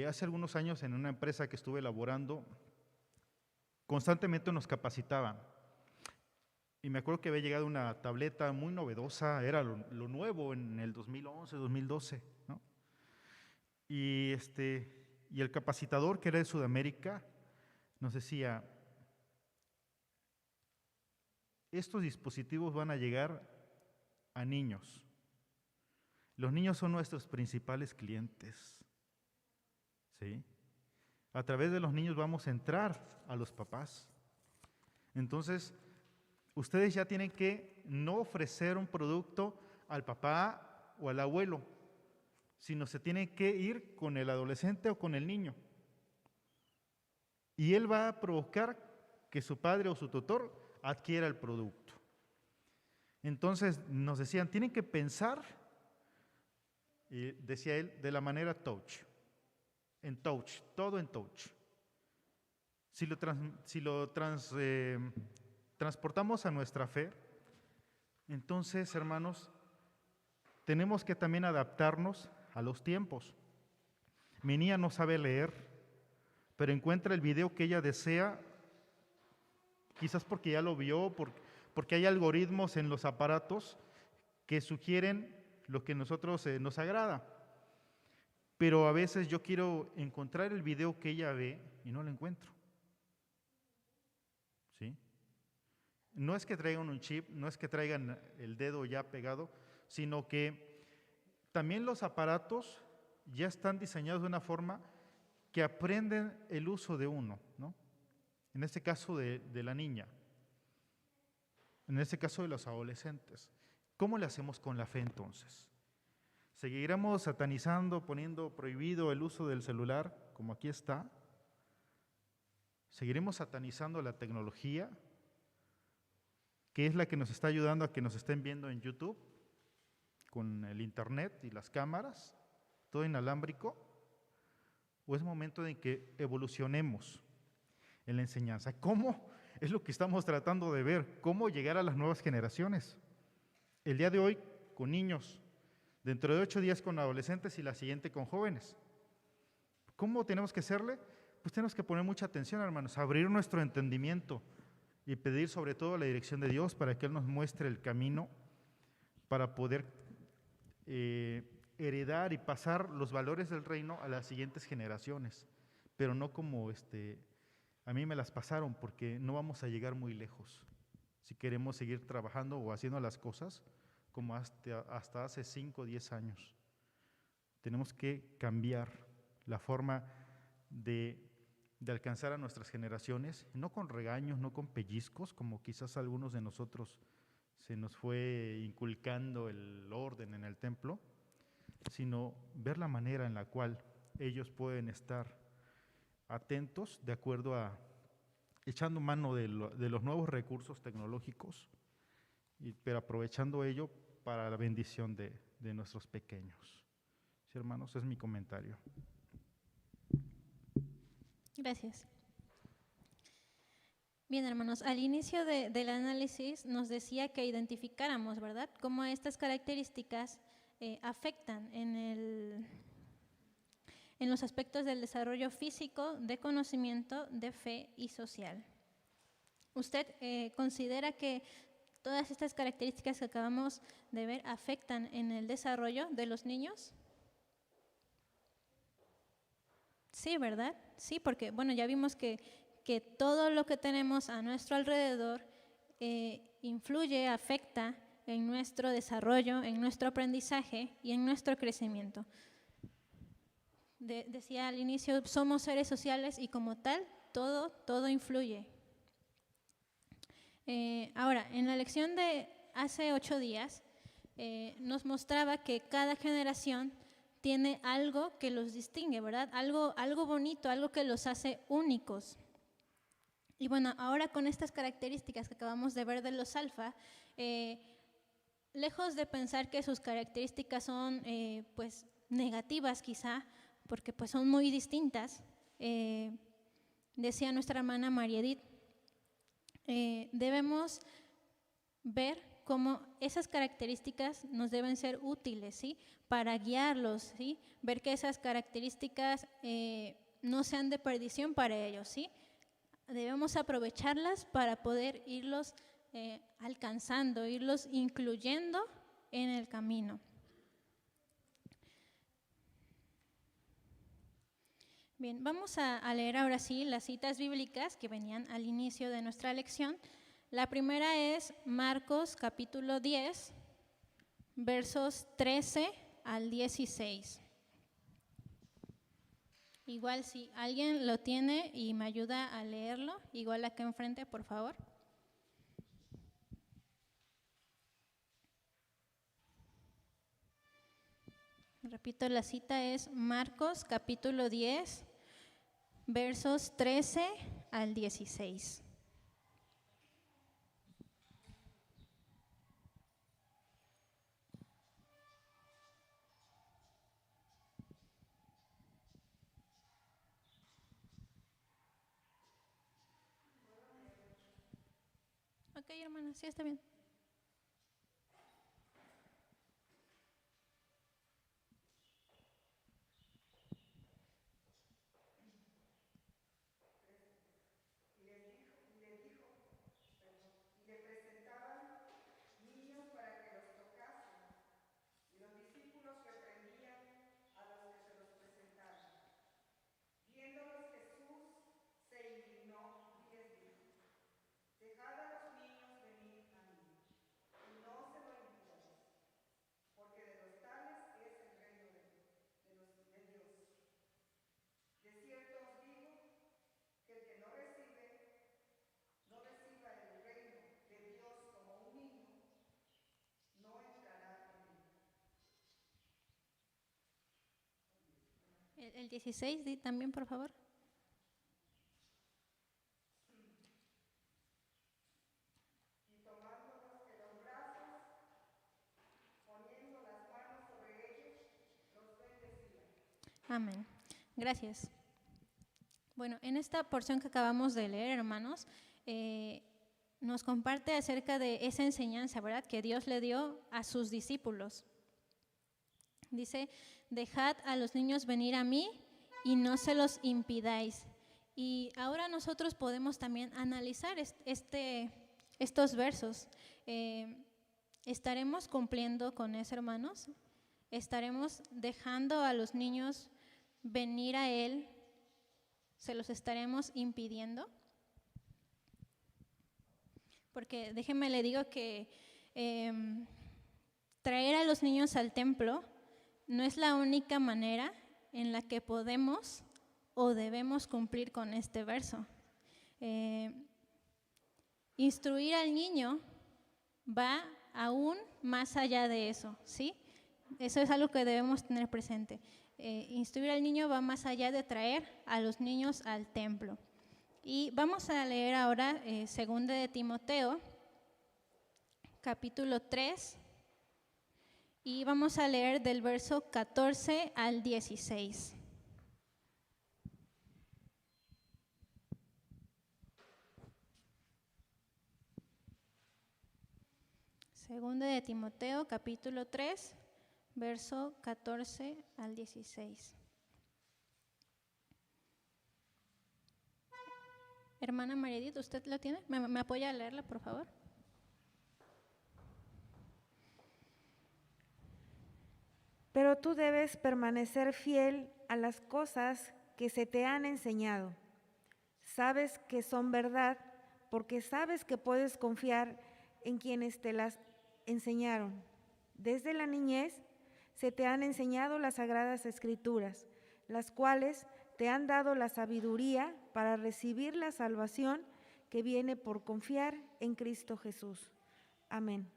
Hace algunos años en una empresa que estuve laborando, constantemente nos capacitaban. Y me acuerdo que había llegado una tableta muy novedosa, era lo nuevo en el 2011, 2012, ¿no? Y el capacitador, que era de Sudamérica, nos decía, estos dispositivos van a llegar a niños. Los niños son nuestros principales clientes, ¿sí? A través de los niños vamos a entrar a los papás. Entonces, ustedes ya tienen que no ofrecer un producto al papá o al abuelo, sino se tienen que ir con el adolescente o con el niño. Y él va a provocar que su padre o su tutor adquiera el producto. Entonces nos decían, tienen que pensar, decía él, de la manera touch, todo en touch. Si lo transportamos a nuestra fe, entonces, hermanos, tenemos que también adaptarnos a los tiempos. Mi niña no sabe leer, pero encuentra el video que ella desea, quizás porque ya lo vio, porque hay algoritmos en los aparatos que sugieren lo que a nosotros nos agrada. Pero a veces yo quiero encontrar el video que ella ve y no lo encuentro. ¿Sí? No es que traigan un chip, no es que traigan el dedo ya pegado, sino que también los aparatos ya están diseñados de una forma que aprenden el uso de uno, ¿no? En este caso de la niña, en este caso de los adolescentes. ¿Cómo le hacemos con la fe entonces? ¿Seguiremos satanizando, poniendo prohibido el uso del celular, como aquí está? ¿Seguiremos satanizando la tecnología, que es la que nos está ayudando a que nos estén viendo en YouTube, con el internet y las cámaras, todo inalámbrico? ¿O es momento de que evolucionemos en la enseñanza? ¿Cómo? Es lo que estamos tratando de ver, cómo llegar a las nuevas generaciones. El día de hoy con niños, dentro de 8 días con adolescentes y la siguiente con jóvenes. ¿Cómo tenemos que hacerle? Pues tenemos que poner mucha atención, hermanos, abrir nuestro entendimiento y pedir sobre todo la dirección de Dios para que Él nos muestre el camino para poder heredar y pasar los valores del reino a las siguientes generaciones, pero no como a mí me las pasaron, porque no vamos a llegar muy lejos si queremos seguir trabajando o haciendo las cosas como hasta hace 5 o 10 años. Tenemos que cambiar la forma de alcanzar a nuestras generaciones, no con regaños, no con pellizcos, como quizás a algunos de nosotros se nos fue inculcando el orden en el templo, sino ver la manera en la cual ellos pueden estar atentos de acuerdo a echando mano de los nuevos recursos tecnológicos pero aprovechando ello para la bendición de nuestros pequeños. Sí, hermanos, es mi comentario. Gracias. Bien, hermanos, al inicio del análisis nos decía que identificáramos, ¿verdad?, cómo estas características afectan en los aspectos del desarrollo físico, de conocimiento, de fe y social. ¿Usted considera que todas estas características que acabamos de ver afectan en el desarrollo de los niños? Sí, ¿verdad? Sí, porque, bueno, ya vimos que todo lo que tenemos a nuestro alrededor influye, afecta en nuestro desarrollo, en nuestro aprendizaje y en nuestro crecimiento. Decía al inicio, somos seres sociales y como tal, todo influye. Ahora, en la lección de hace 8 días, nos mostraba que cada generación tiene algo que los distingue, ¿verdad? Algo bonito, algo que los hace únicos. Y bueno, ahora con estas características que acabamos de ver de los alfa, lejos de pensar que sus características son pues negativas quizá, porque pues son muy distintas, decía nuestra hermana María Edith, debemos ver cómo esas características nos deben ser útiles, ¿sí?, para guiarlos, ¿sí?, ver que esas características no sean de perdición para ellos, ¿sí? Debemos aprovecharlas para poder irlos alcanzando, irlos incluyendo en el camino. Bien, vamos a leer ahora sí las citas bíblicas que venían al inicio de nuestra lección. La primera es Marcos capítulo 10, versos 13 al 16. Igual si alguien lo tiene y me ayuda a leerlo, igual acá enfrente, por favor. Repito, la cita es Marcos capítulo 10, versos 13 al 16. Ok, hermana, sí, está bien. Y le presentaban niños para que los tocasen, y los discípulos reprendían a los que se los presentaban. Viéndolos Jesús se indignó y les dijo: dejad a los niños venir a mí, y no se lo impidáis, porque de los tales es el reino de Dios. De cierto os digo que el que no reciba el reino de Dios como un niño, no entrará en él. El 16, di también, por favor. Y tomándolos en los brazos, poniendo las manos sobre ellos, los bendecía. Amén. Gracias. Bueno, en esta porción que acabamos de leer, hermanos, nos comparte acerca de esa enseñanza, ¿verdad?, que Dios le dio a sus discípulos. Dice, dejad a los niños venir a mí y no se los impidáis. Y ahora nosotros podemos también analizar estos versos. ¿Estaremos cumpliendo con eso, hermanos? ¿Estaremos dejando a los niños venir a Él? ¿Se los estaremos impidiendo? Porque déjenme le digo que traer a los niños al templo no es la única manera en la que podemos o debemos cumplir con este verso. Instruir al niño va aún más allá de eso, ¿sí? Eso es algo que debemos tener presente. Instruir al niño va más allá de traer a los niños al templo. Y vamos a leer ahora 2 de Timoteo, capítulo 3, y vamos a leer del verso 14 al 16. Segunda de Timoteo, capítulo 3, verso 14 al 16. Hermana Maridit, ¿usted lo tiene? ¿Me apoya a leerla, por favor? Pero tú debes permanecer fiel a las cosas que se te han enseñado. Sabes que son verdad porque sabes que puedes confiar en quienes te las enseñaron. Desde la niñez se te han enseñado las sagradas escrituras, las cuales te han dado la sabiduría para recibir la salvación que viene por confiar en Cristo Jesús. Amén.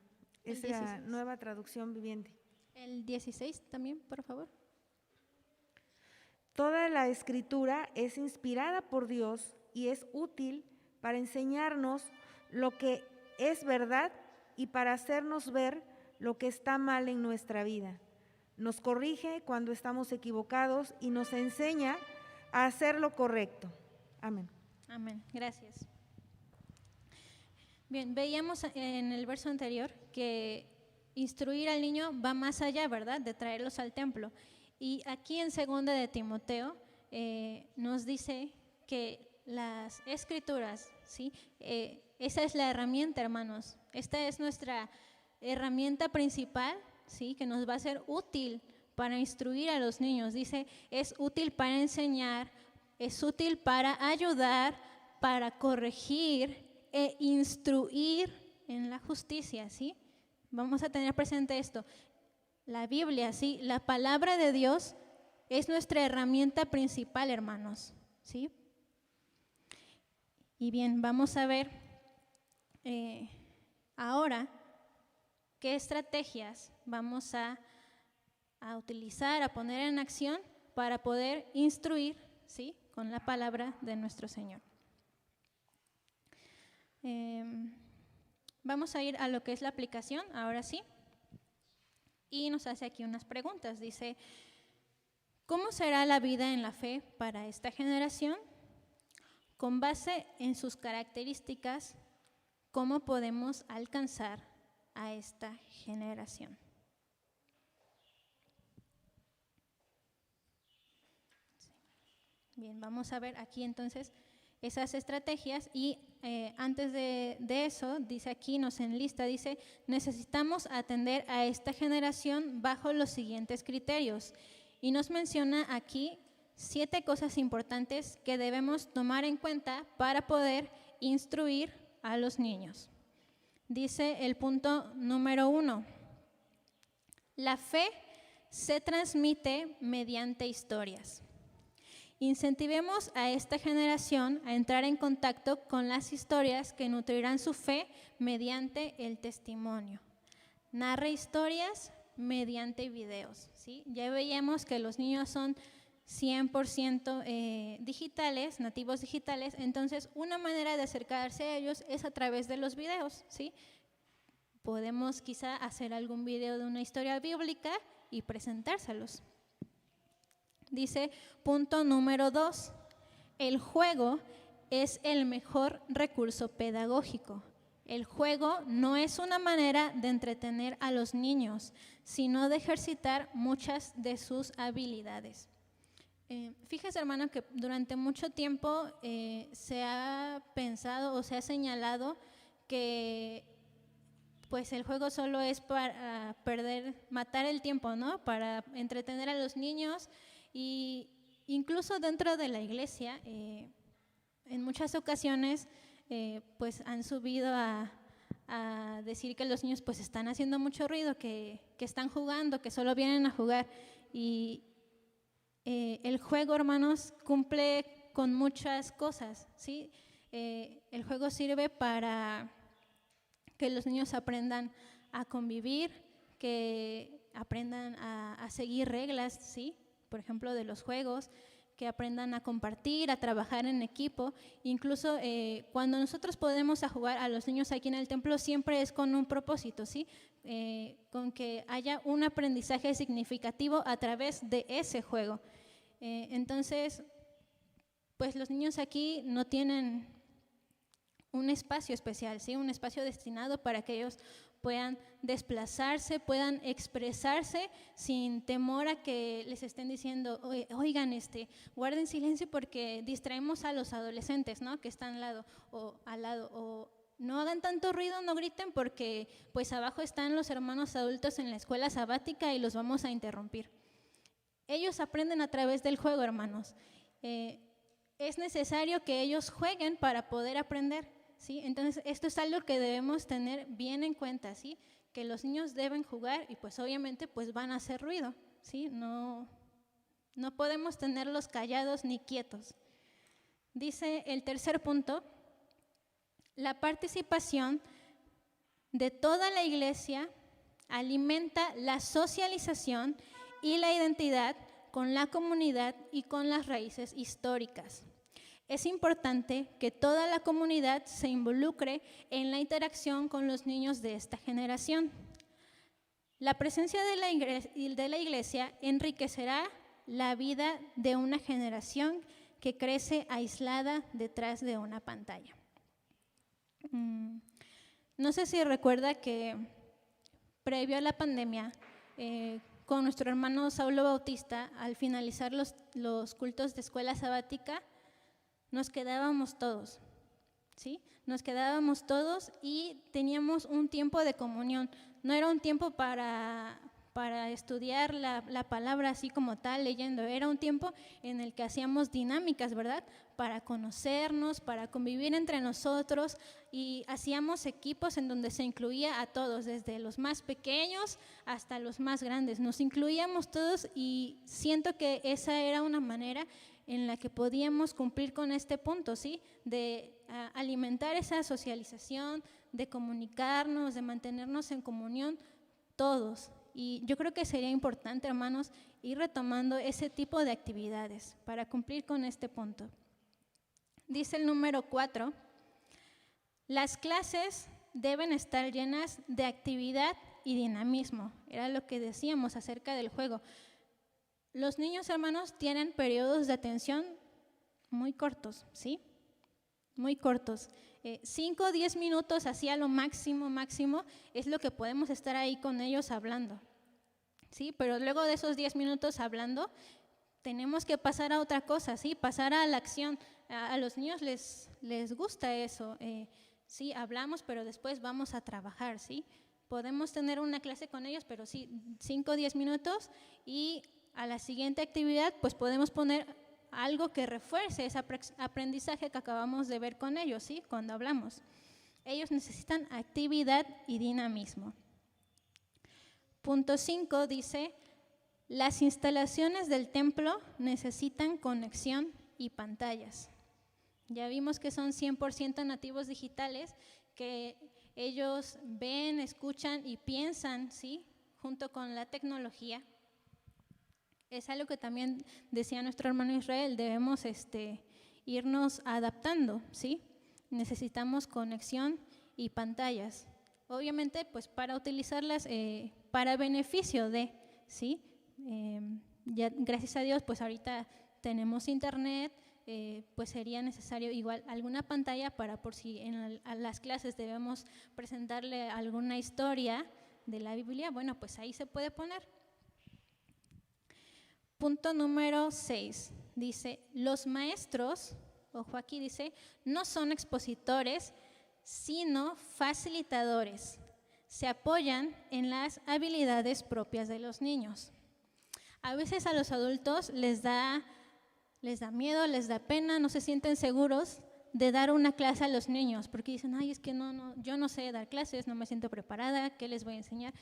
Es la Nueva Traducción Viviente. El 16 también, por favor. Toda la escritura es inspirada por Dios y es útil para enseñarnos lo que es verdad y para hacernos ver lo que está mal en nuestra vida. Nos corrige cuando estamos equivocados y nos enseña a hacer lo correcto. Amén. Amén, gracias. Bien, veíamos en el verso anterior que instruir al niño va más allá, ¿verdad?, de traerlos al templo. Y aquí en 2 de Timoteo nos dice que las escrituras, ¿sí? Esa es la herramienta, hermanos. Esta es nuestra herramienta principal, ¿sí?, que nos va a ser útil para instruir a los niños. Dice, es útil para enseñar, es útil para ayudar, para corregir e instruir en la justicia, ¿sí? Vamos a tener presente esto. La Biblia, ¿sí?, la palabra de Dios es nuestra herramienta principal, hermanos, ¿sí? Y bien, vamos a ver ahora qué estrategias vamos a utilizar, a poner en acción para poder instruir, ¿sí?, con la palabra de nuestro Señor. Vamos a ir a lo que es la aplicación, ahora sí, y nos hace aquí unas preguntas. Dice, ¿cómo será la vida en la fe para esta generación? Con base en sus características, ¿cómo podemos alcanzar a esta generación? Bien, vamos a ver aquí entonces esas estrategias y antes de eso, dice aquí, nos enlista, dice, necesitamos atender a esta generación bajo los siguientes criterios. Y nos menciona aquí 7 cosas importantes que debemos tomar en cuenta para poder instruir a los niños. Dice el punto número 1, la fe se transmite mediante historias. Incentivemos a esta generación a entrar en contacto con las historias que nutrirán su fe mediante el testimonio. Narra historias mediante videos, ¿sí? Ya veíamos que los niños son 100% digitales, nativos digitales, entonces una manera de acercarse a ellos es a través de los videos, ¿sí? Podemos quizá hacer algún video de una historia bíblica y presentárselos. Dice, punto número 2, el juego es el mejor recurso pedagógico. El juego no es una manera de entretener a los niños, sino de ejercitar muchas de sus habilidades. Fíjese, hermano, que durante mucho tiempo se ha pensado o se ha señalado que pues el juego solo es para matar el tiempo, ¿no?, para entretener a los niños. Y incluso dentro de la iglesia, en muchas ocasiones, pues han subido a decir que los niños pues están haciendo mucho ruido, que están jugando, que solo vienen a jugar. Y el juego, hermanos, cumple con muchas cosas, ¿sí? El juego sirve para que los niños aprendan a convivir, que aprendan a seguir reglas, ¿sí?, por ejemplo, de los juegos, que aprendan a compartir, a trabajar en equipo. Incluso cuando nosotros podemos a jugar a los niños aquí en el templo, siempre es con un propósito, ¿sí? Con que haya un aprendizaje significativo a través de ese juego. Entonces, pues los niños aquí no tienen un espacio especial, ¿sí? Un espacio destinado para que ellos puedan desplazarse, puedan expresarse sin temor a que les estén diciendo, oigan, guarden silencio porque distraemos a los adolescentes, ¿no? Que están al lado, o no hagan tanto ruido, no griten porque pues abajo están los hermanos adultos en la escuela sabática y los vamos a interrumpir. Ellos aprenden a través del juego, hermanos. Es necesario que ellos jueguen para poder aprender, ¿sí? Entonces, esto es algo que debemos tener bien en cuenta, ¿sí? Que los niños deben jugar y pues obviamente pues van a hacer ruido, ¿sí? No podemos tenerlos callados ni quietos. Dice el tercer punto, la participación de toda la iglesia alimenta la socialización y la identidad con la comunidad y con las raíces históricas. Es importante que toda la comunidad se involucre en la interacción con los niños de esta generación. La presencia de la iglesia enriquecerá la vida de una generación que crece aislada detrás de una pantalla. No sé si recuerda que previo a la pandemia, con nuestro hermano Saulo Bautista, al finalizar los cultos de escuela sabática, nos quedábamos todos, ¿sí? Nos quedábamos todos y teníamos un tiempo de comunión. No era un tiempo para estudiar la palabra así como tal, leyendo. Era un tiempo en el que hacíamos dinámicas, ¿verdad? Para conocernos, para convivir entre nosotros, y hacíamos equipos en donde se incluía a todos, desde los más pequeños hasta los más grandes. Nos incluíamos todos y siento que esa era una manera en la que podíamos cumplir con este punto, ¿sí? De alimentar esa socialización, de comunicarnos, de mantenernos en comunión todos. Y yo creo que sería importante, hermanos, ir retomando ese tipo de actividades para cumplir con este punto. Dice el número 4, las clases deben estar llenas de actividad y dinamismo. Era lo que decíamos acerca del juego. Los niños, hermanos, tienen periodos de atención muy cortos, ¿sí? Muy cortos. 5 o 10 minutos, así a lo máximo, es lo que podemos estar ahí con ellos hablando, ¿sí? Pero luego de esos 10 minutos hablando, tenemos que pasar a otra cosa, ¿sí? Pasar a la acción. A los niños les gusta eso. Sí, hablamos, pero después vamos a trabajar, ¿sí? Podemos tener una clase con ellos, pero sí, 5 o 10 minutos, y a la siguiente actividad, pues podemos poner algo que refuerce ese aprendizaje que acabamos de ver con ellos, ¿sí? Cuando hablamos. Ellos necesitan actividad y dinamismo. Punto 5 dice, las instalaciones del templo necesitan conexión y pantallas. Ya vimos que son 100% nativos digitales, que ellos ven, escuchan y piensan, ¿sí? Junto con la tecnología. Es algo que también decía nuestro hermano Israel, debemos irnos adaptando, ¿sí? Necesitamos conexión y pantallas. Obviamente, pues para utilizarlas para beneficio de, ¿sí? Ya, gracias a Dios, pues ahorita tenemos internet, pues sería necesario igual alguna pantalla para por si a las clases debemos presentarle alguna historia de la Biblia, bueno, pues ahí se puede poner. Punto número 6, dice, los maestros, ojo aquí dice, no son expositores, sino facilitadores. Se apoyan en las habilidades propias de los niños. A veces a los adultos les da miedo, les da pena, no se sienten seguros de dar una clase a los niños, porque dicen, ay, es que yo no sé dar clases, no me siento preparada, ¿qué les voy a enseñar?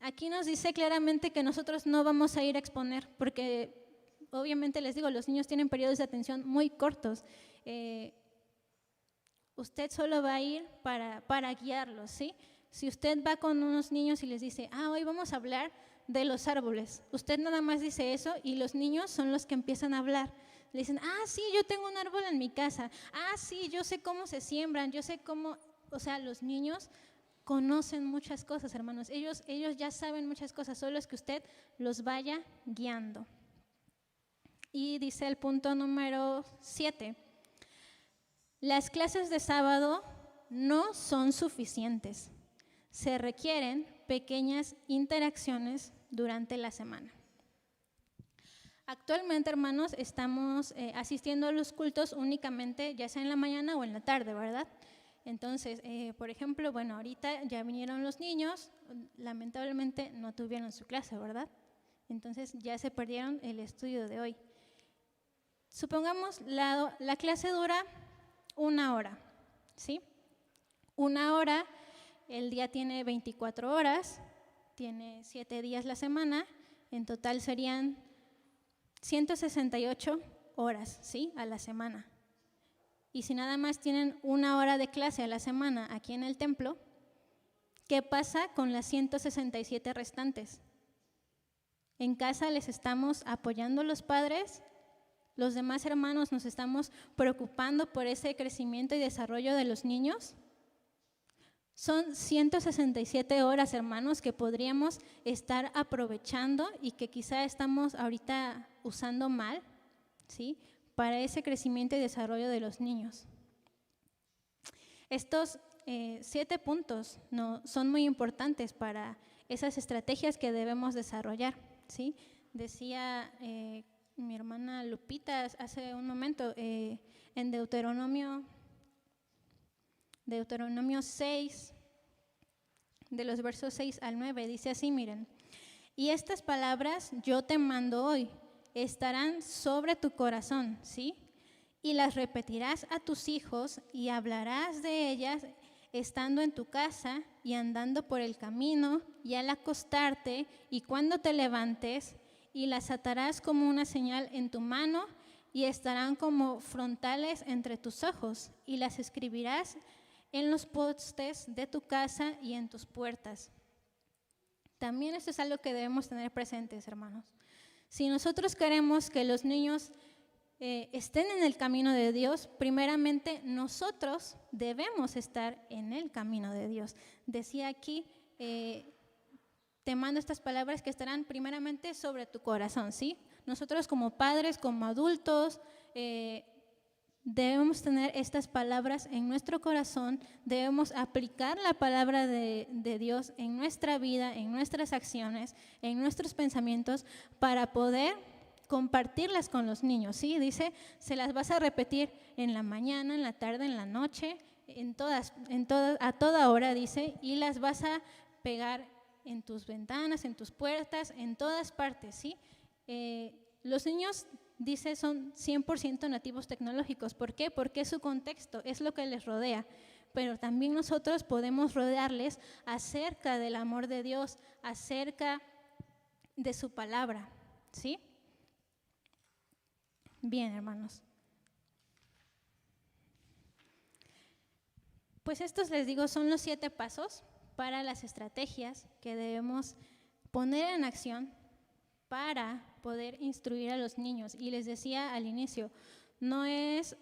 Aquí nos dice claramente que nosotros no vamos a ir a exponer, porque obviamente les digo, los niños tienen periodos de atención muy cortos. Usted solo va a ir para guiarlos, ¿sí? Si usted va con unos niños y les dice, hoy vamos a hablar de los árboles, usted nada más dice eso y los niños son los que empiezan a hablar, le dicen, sí, yo tengo un árbol en mi casa, sí, yo sé cómo se siembran, yo sé cómo, o sea, los niños conocen muchas cosas, hermanos, ellos ya saben muchas cosas, solo es que usted los vaya guiando. Y dice el punto número 7, las clases de sábado no son suficientes, se requieren pequeñas interacciones durante la semana. Actualmente, hermanos, estamos asistiendo a los cultos únicamente, ya sea en la mañana o en la tarde, ¿verdad? Entonces, por ejemplo, bueno, ahorita ya vinieron los niños, lamentablemente no tuvieron su clase, ¿verdad? Entonces ya se perdieron el estudio de hoy. Supongamos la clase dura 1 hora, ¿sí? 1 hora, el día tiene 24 horas, tiene 7 días la semana, en total serían 168 horas, ¿sí? A la semana. Y si nada más tienen 1 hora de clase a la semana aquí en el templo, ¿qué pasa con las 167 restantes? En casa les estamos apoyando los padres, los demás hermanos nos estamos preocupando por ese crecimiento y desarrollo de los niños. Son 167 horas, hermanos, que podríamos estar aprovechando y que quizá estamos ahorita usando mal, ¿sí? Para ese crecimiento y desarrollo de los niños. Estos 7 puntos son muy importantes para esas estrategias que debemos desarrollar, ¿sí? Decía mi hermana Lupita hace un momento en Deuteronomio 6, de los versos 6 al 9, dice así, miren, y estas palabras yo te mando hoy, estarán sobre tu corazón, ¿sí? Y las repetirás a tus hijos y hablarás de ellas estando en tu casa y andando por el camino y al acostarte y cuando te levantes, y las atarás como una señal en tu mano y estarán como frontales entre tus ojos y las escribirás en los postes de tu casa y en tus puertas. También esto es algo que debemos tener presentes, hermanos. Si nosotros queremos que los niños estén en el camino de Dios, primeramente nosotros debemos estar en el camino de Dios. Decía aquí, te mando estas palabras que estarán primeramente sobre tu corazón, ¿sí? Nosotros como padres, como adultos, debemos tener estas palabras en nuestro corazón, debemos aplicar la palabra de Dios en nuestra vida, en nuestras acciones, en nuestros pensamientos, para poder compartirlas con los niños, ¿sí? Dice, se las vas a repetir en la mañana, en la tarde, en la noche, a toda hora, dice, y las vas a pegar en tus ventanas, en tus puertas, en todas partes, ¿sí? Los niños, dice, son 100% nativos tecnológicos. ¿Por qué? Porque es su contexto, es lo que les rodea. Pero también nosotros podemos rodearles acerca del amor de Dios, acerca de su palabra, ¿sí? Bien, hermanos. Pues estos, les digo, son los 7 pasos para las estrategias que debemos poner en acción para poder instruir a los niños. Y les decía al inicio, no es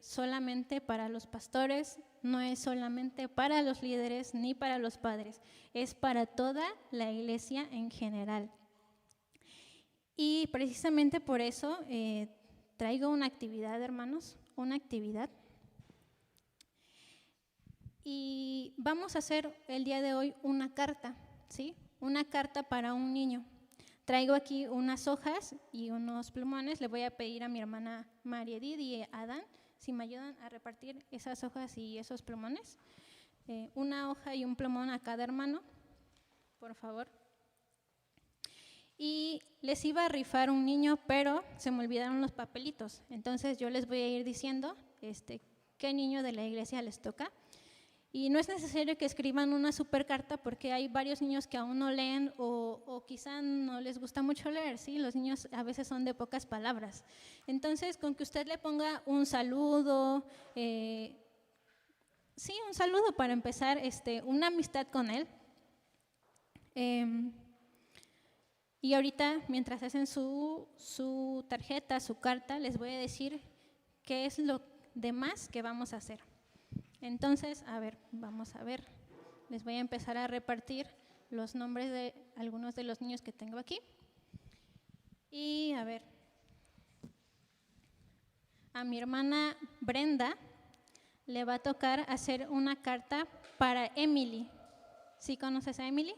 solamente para los pastores, no es solamente para los líderes ni para los padres, es para toda la iglesia en general. Y precisamente por eso traigo una actividad, hermanos, una actividad. Y vamos a hacer el día de hoy una carta, ¿sí? Una carta para un niño. Traigo aquí unas hojas y unos plumones. Le voy a pedir a mi hermana María Edith y a Adán si me ayudan a repartir esas hojas y esos plumones. Una hoja y un plumón a cada hermano, por favor. Y les iba a rifar un niño, pero se me olvidaron los papelitos. Entonces yo les voy a ir diciendo qué niño de la iglesia les toca. Y no es necesario que escriban una super carta porque hay varios niños que aún no leen o quizá no les gusta mucho leer, ¿sí? Los niños a veces son de pocas palabras. Entonces, con que usted le ponga un saludo, un saludo para empezar, una amistad con él. Y ahorita, mientras hacen su tarjeta, su carta, les voy a decir qué es lo demás que vamos a hacer. Entonces, a ver, vamos a ver. Les voy a empezar a repartir los nombres de algunos de los niños que tengo aquí. Y a ver, a mi hermana Brenda le va a tocar hacer una carta para Emily. ¿Sí conoces a Emily?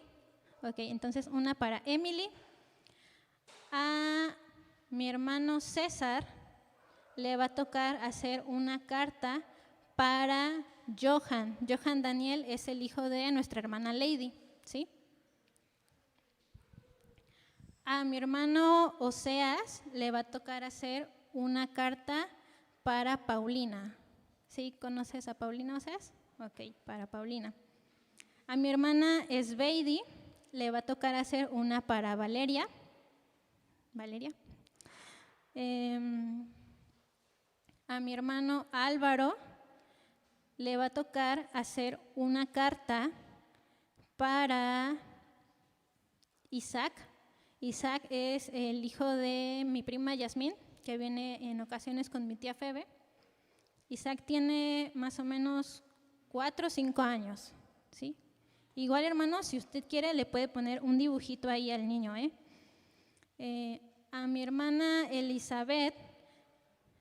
Ok, entonces una para Emily. A mi hermano César le va a tocar hacer una carta para Johan. Johan Daniel es el hijo de nuestra hermana Lady, ¿sí? A mi hermano Oseas le va a tocar hacer una carta para Paulina. ¿Sí conoces a Paulina Oseas? Ok, para Paulina. A mi hermana Esbeidi le va a tocar hacer una para Valeria. Valeria. A mi hermano Álvaro le va a tocar hacer una carta para Isaac. Isaac es el hijo de mi prima Yasmín, que viene en ocasiones con mi tía Febe. Isaac tiene más o menos 4 o 5 años, ¿sí? Igual, hermano, si usted quiere, le puede poner un dibujito ahí al niño, a mi hermana Elizabeth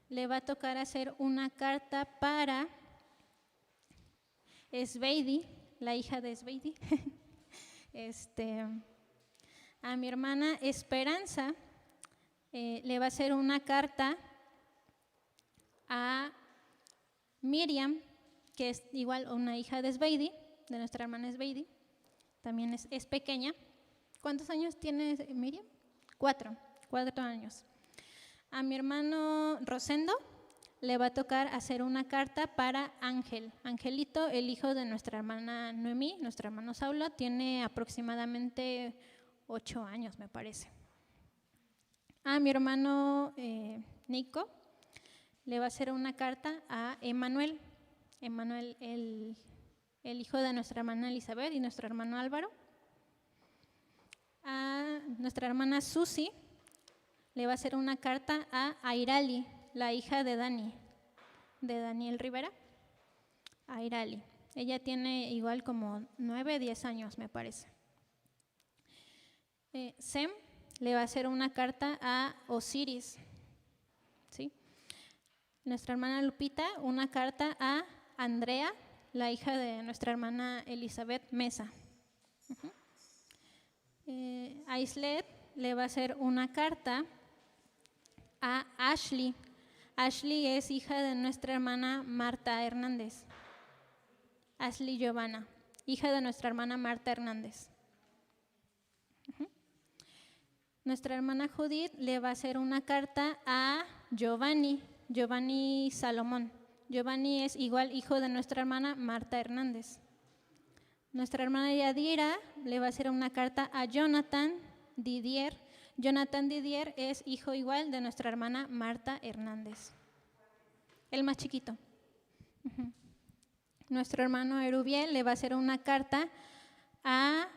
le va a tocar hacer una carta para Esbeidi, la hija de Esbeidi. A mi hermana Esperanza le va a hacer una carta a Miriam, que es igual una hija de Esbeidi, de nuestra hermana Esbeidi, también es pequeña. ¿Cuántos años tiene Miriam? 4 años. A mi hermano Rosendo le va a tocar hacer una carta para Ángel. Angelito, el hijo de nuestra hermana Noemí, nuestro hermano Saulo, tiene aproximadamente 8 años, me parece. A mi hermano Nico le va a hacer una carta a Emanuel. Emanuel, el hijo de nuestra hermana Elizabeth y nuestro hermano Álvaro. A nuestra hermana Susi le va a hacer una carta a Airali, la hija de Daniel Rivera. Airali. Ella tiene igual como 9, 10 años, me parece. Sem le va a hacer una carta a Osiris, ¿sí? Nuestra hermana Lupita, una carta a Andrea, la hija de nuestra hermana Elizabeth Mesa. Aislet le va a hacer una carta a Ashley. Ashley es hija de nuestra hermana Marta Hernández. Ashley Giovanna, hija de nuestra hermana Marta Hernández. Nuestra hermana Judith le va a hacer una carta a Giovanni Salomón. Giovanni es igual hijo de nuestra hermana Marta Hernández. Nuestra hermana Yadira le va a hacer una carta a Jonathan Didier. Jonathan Didier es hijo igual de nuestra hermana Marta Hernández, el más chiquito. Nuestro hermano Erubiel le va a hacer una carta a...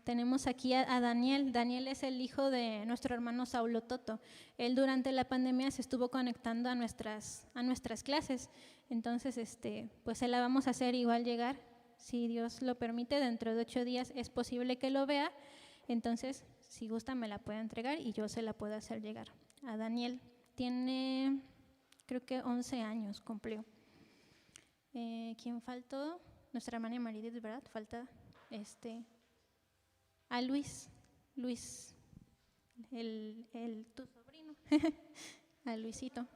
tenemos aquí a Daniel. Daniel es el hijo de nuestro hermano Saulo Toto. Él durante la pandemia se estuvo conectando a nuestras clases. Entonces, pues se la vamos a hacer igual llegar. Si Dios lo permite, dentro de 8 días es posible que lo vea. Entonces, si gusta, me la puede entregar y yo se la puedo hacer llegar. A Daniel tiene, creo que 11 años cumplió. ¿Quién faltó? Nuestra hermana Maridith, ¿verdad? Falta a Luis, tu sobrino, a Luisito.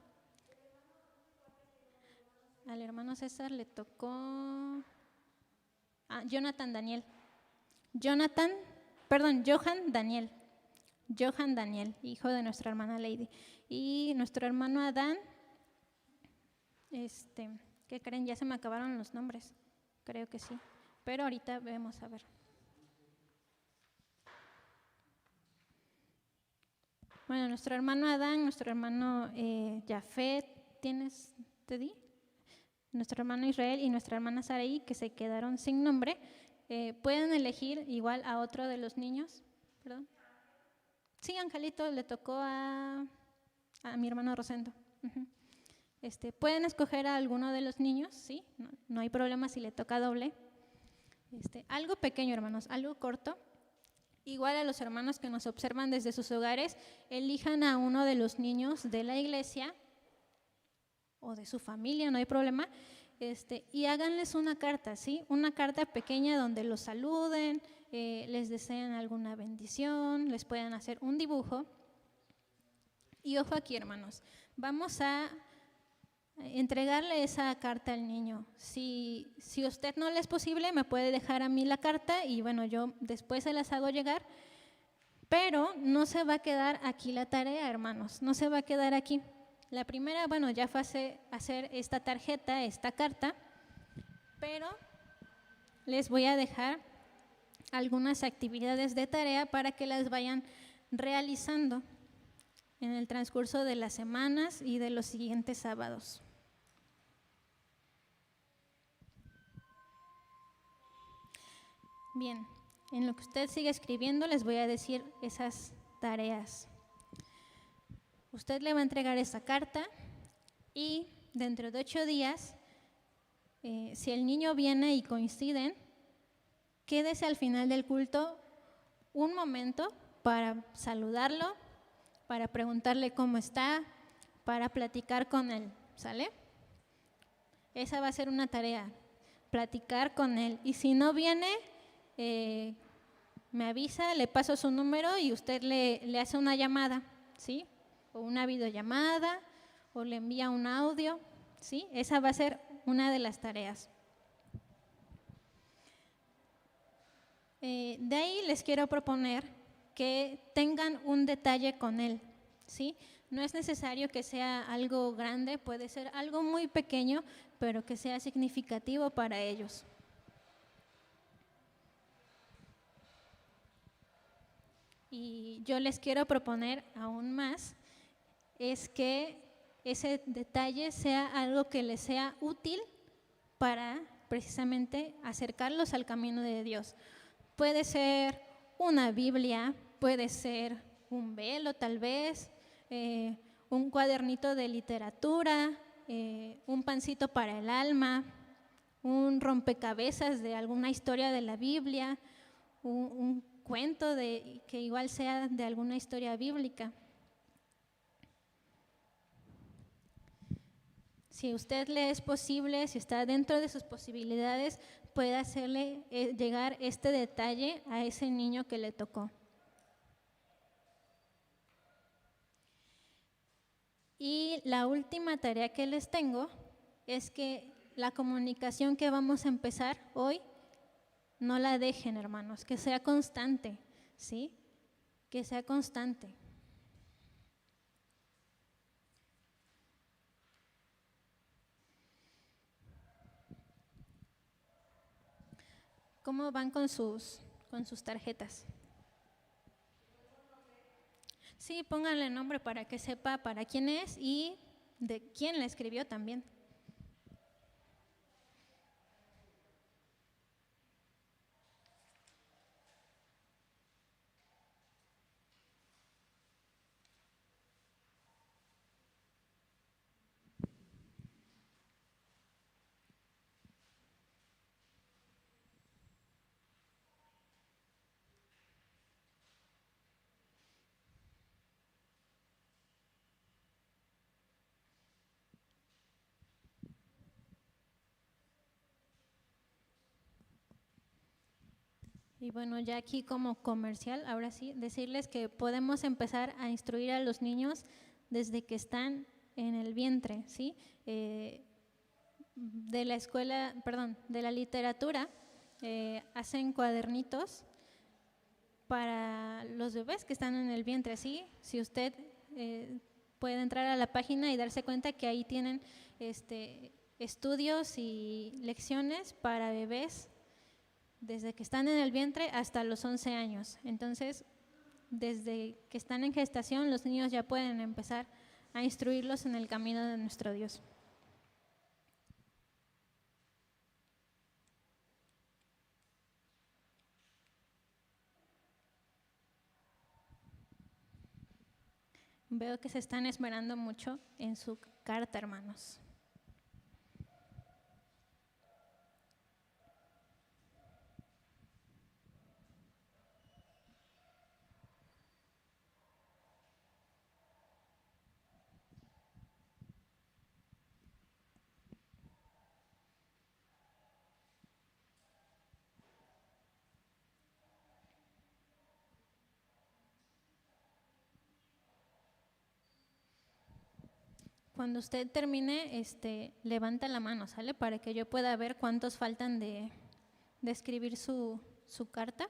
Al hermano César le tocó a Johan Daniel, hijo de nuestra hermana Lady. Y nuestro hermano Adán, ¿qué creen? Ya se me acabaron los nombres, creo que sí, pero ahorita vemos a ver. Bueno, nuestro hermano Adán, nuestro hermano Jafet, te di? Nuestro hermano Israel y nuestra hermana Saraí, que se quedaron sin nombre, pueden elegir igual a otro de los niños. ¿Perdón? Sí, Angelito le tocó a mi hermano Rosendo. Uh-huh. Pueden escoger a alguno de los niños, sí, no hay problema si le toca doble. Algo pequeño, hermanos, algo corto. Igual a los hermanos que nos observan desde sus hogares, elijan a uno de los niños de la iglesia o de su familia, no hay problema, y háganles una carta, ¿sí? Una carta pequeña donde los saluden, les deseen alguna bendición, les puedan hacer un dibujo. Y ojo aquí, hermanos, vamos a entregarle esa carta al niño. Si a usted no le es posible, me puede dejar a mí la carta y bueno, yo después se las hago llegar, pero no se va a quedar aquí la tarea, hermanos, no se va a quedar aquí. La primera, bueno, ya fue hacer esta tarjeta, esta carta, pero les voy a dejar algunas actividades de tarea para que las vayan realizando en el transcurso de las semanas y de los siguientes sábados. Bien, en lo que usted sigue escribiendo les voy a decir esas tareas. Usted le va a entregar esa carta y dentro de 8 días, si el niño viene y coinciden, quédese al final del culto un momento para saludarlo, para preguntarle cómo está, para platicar con él, ¿sale? Esa va a ser una tarea, platicar con él. Y si no viene, me avisa, le paso su número y usted le hace una llamada, ¿sí? O una videollamada, o le envía un audio, ¿sí? Esa va a ser una de las tareas. De ahí les quiero proponer que tengan un detalle con él, ¿sí? No es necesario que sea algo grande, puede ser algo muy pequeño, pero que sea significativo para ellos. Y yo les quiero proponer aún más, es que ese detalle sea algo que les sea útil para precisamente acercarlos al camino de Dios. Puede ser una Biblia, puede ser un velo tal vez, un cuadernito de literatura, un pancito para el alma, un rompecabezas de alguna historia de la Biblia, un cuento que igual sea de alguna historia bíblica. Si a usted le es posible, si está dentro de sus posibilidades, puede hacerle llegar este detalle a ese niño que le tocó. Y la última tarea que les tengo es que la comunicación que vamos a empezar hoy, no la dejen, hermanos, que sea constante, ¿sí? Que sea constante. ¿Cómo van con sus tarjetas? Sí, pónganle nombre para que sepa para quién es y de quién la escribió también. Y bueno, ya aquí como comercial, ahora sí, decirles que podemos empezar a instruir a los niños desde que están en el vientre, ¿sí? De la escuela, perdón, de la literatura, hacen cuadernitos para los bebés que están en el vientre, ¿sí? Si usted puede entrar a la página y darse cuenta que ahí tienen estudios y lecciones para bebés desde que están en el vientre hasta los 11 años. Entonces, desde que están en gestación, los niños ya pueden empezar a instruirlos en el camino de nuestro Dios. Veo que se están esmerando mucho en su carta, hermanos. Cuando usted termine, levanta la mano, ¿sale? Para que yo pueda ver cuántos faltan de escribir su carta,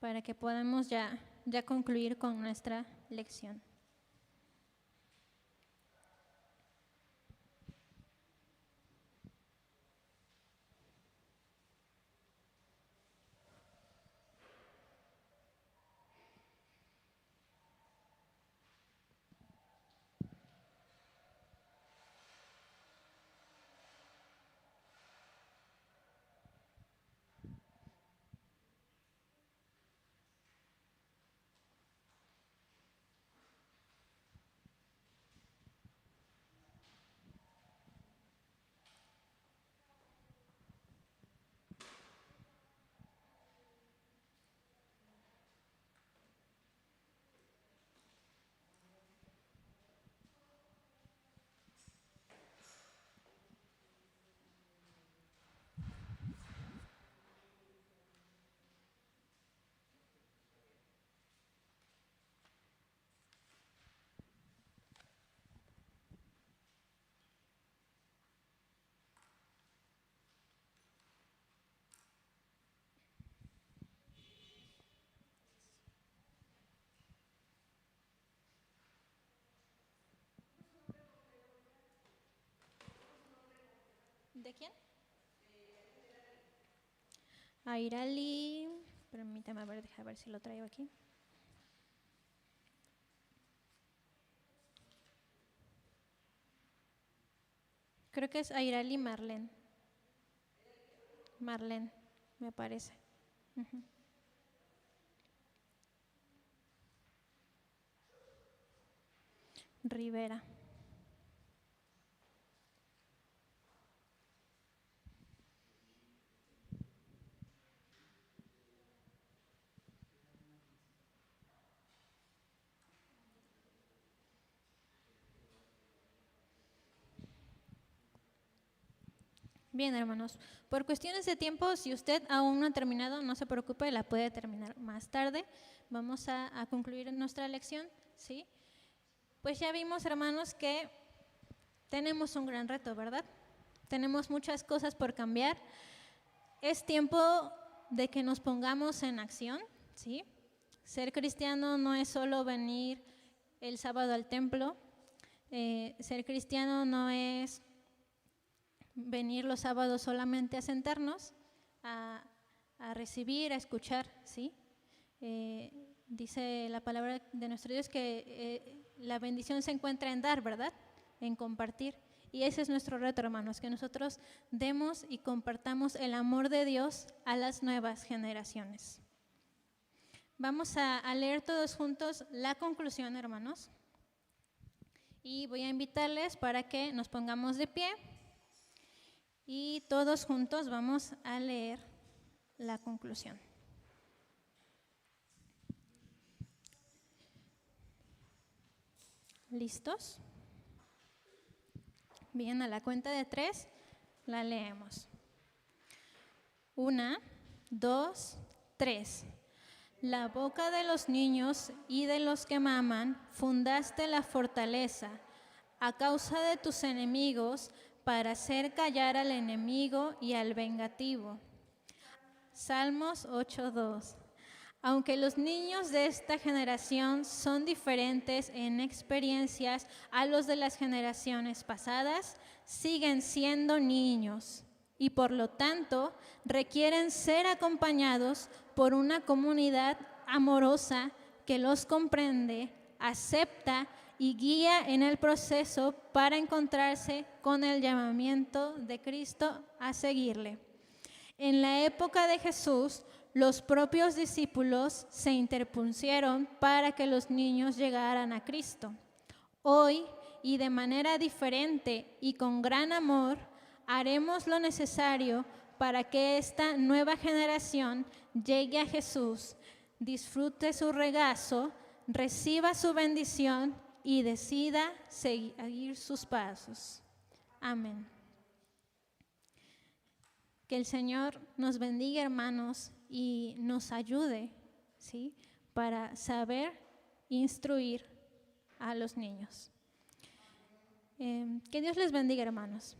para que podamos ya concluir con nuestra lección. ¿De quién? Airali, permítame a ver si lo traigo aquí. Creo que es Airali Marlene. Marlene, me parece. Uh-huh. Rivera. Bien, hermanos, por cuestiones de tiempo, si usted aún no ha terminado, no se preocupe, la puede terminar más tarde. Vamos a concluir nuestra lección, ¿sí? Pues ya vimos, hermanos, que tenemos un gran reto, ¿verdad? Tenemos muchas cosas por cambiar. Es tiempo de que nos pongamos en acción, ¿sí? Ser cristiano no es solo venir el sábado al templo. Ser cristiano no es venir los sábados solamente a sentarnos, a recibir, a escuchar, ¿sí? Dice la palabra de nuestro Dios que la bendición se encuentra en dar, ¿verdad? En compartir. Y ese es nuestro reto, hermanos, que nosotros demos y compartamos el amor de Dios a las nuevas generaciones. Vamos a leer todos juntos la conclusión, hermanos. Y voy a invitarles para que nos pongamos de pie. Y todos juntos vamos a leer la conclusión. ¿Listos? Bien, a la cuenta de 3 la leemos. 1, 2, 3. La boca de los niños y de los que maman fundaste la fortaleza a causa de tus enemigos, para hacer callar al enemigo y al vengativo. Salmos 8:2. Aunque los niños de esta generación son diferentes en experiencias a los de las generaciones pasadas, siguen siendo niños y por lo tanto requieren ser acompañados por una comunidad amorosa que los comprende, acepta y guía en el proceso para encontrarse con el llamamiento de Cristo a seguirle. En la época de Jesús, los propios discípulos se interpusieron para que los niños llegaran a Cristo. Hoy, y de manera diferente y con gran amor, haremos lo necesario para que esta nueva generación llegue a Jesús, disfrute su regazo, reciba su bendición y decida seguir sus pasos. Amén. Que el Señor nos bendiga, hermanos, y nos ayude, ¿sí?, para saber instruir a los niños. Que Dios les bendiga, hermanos.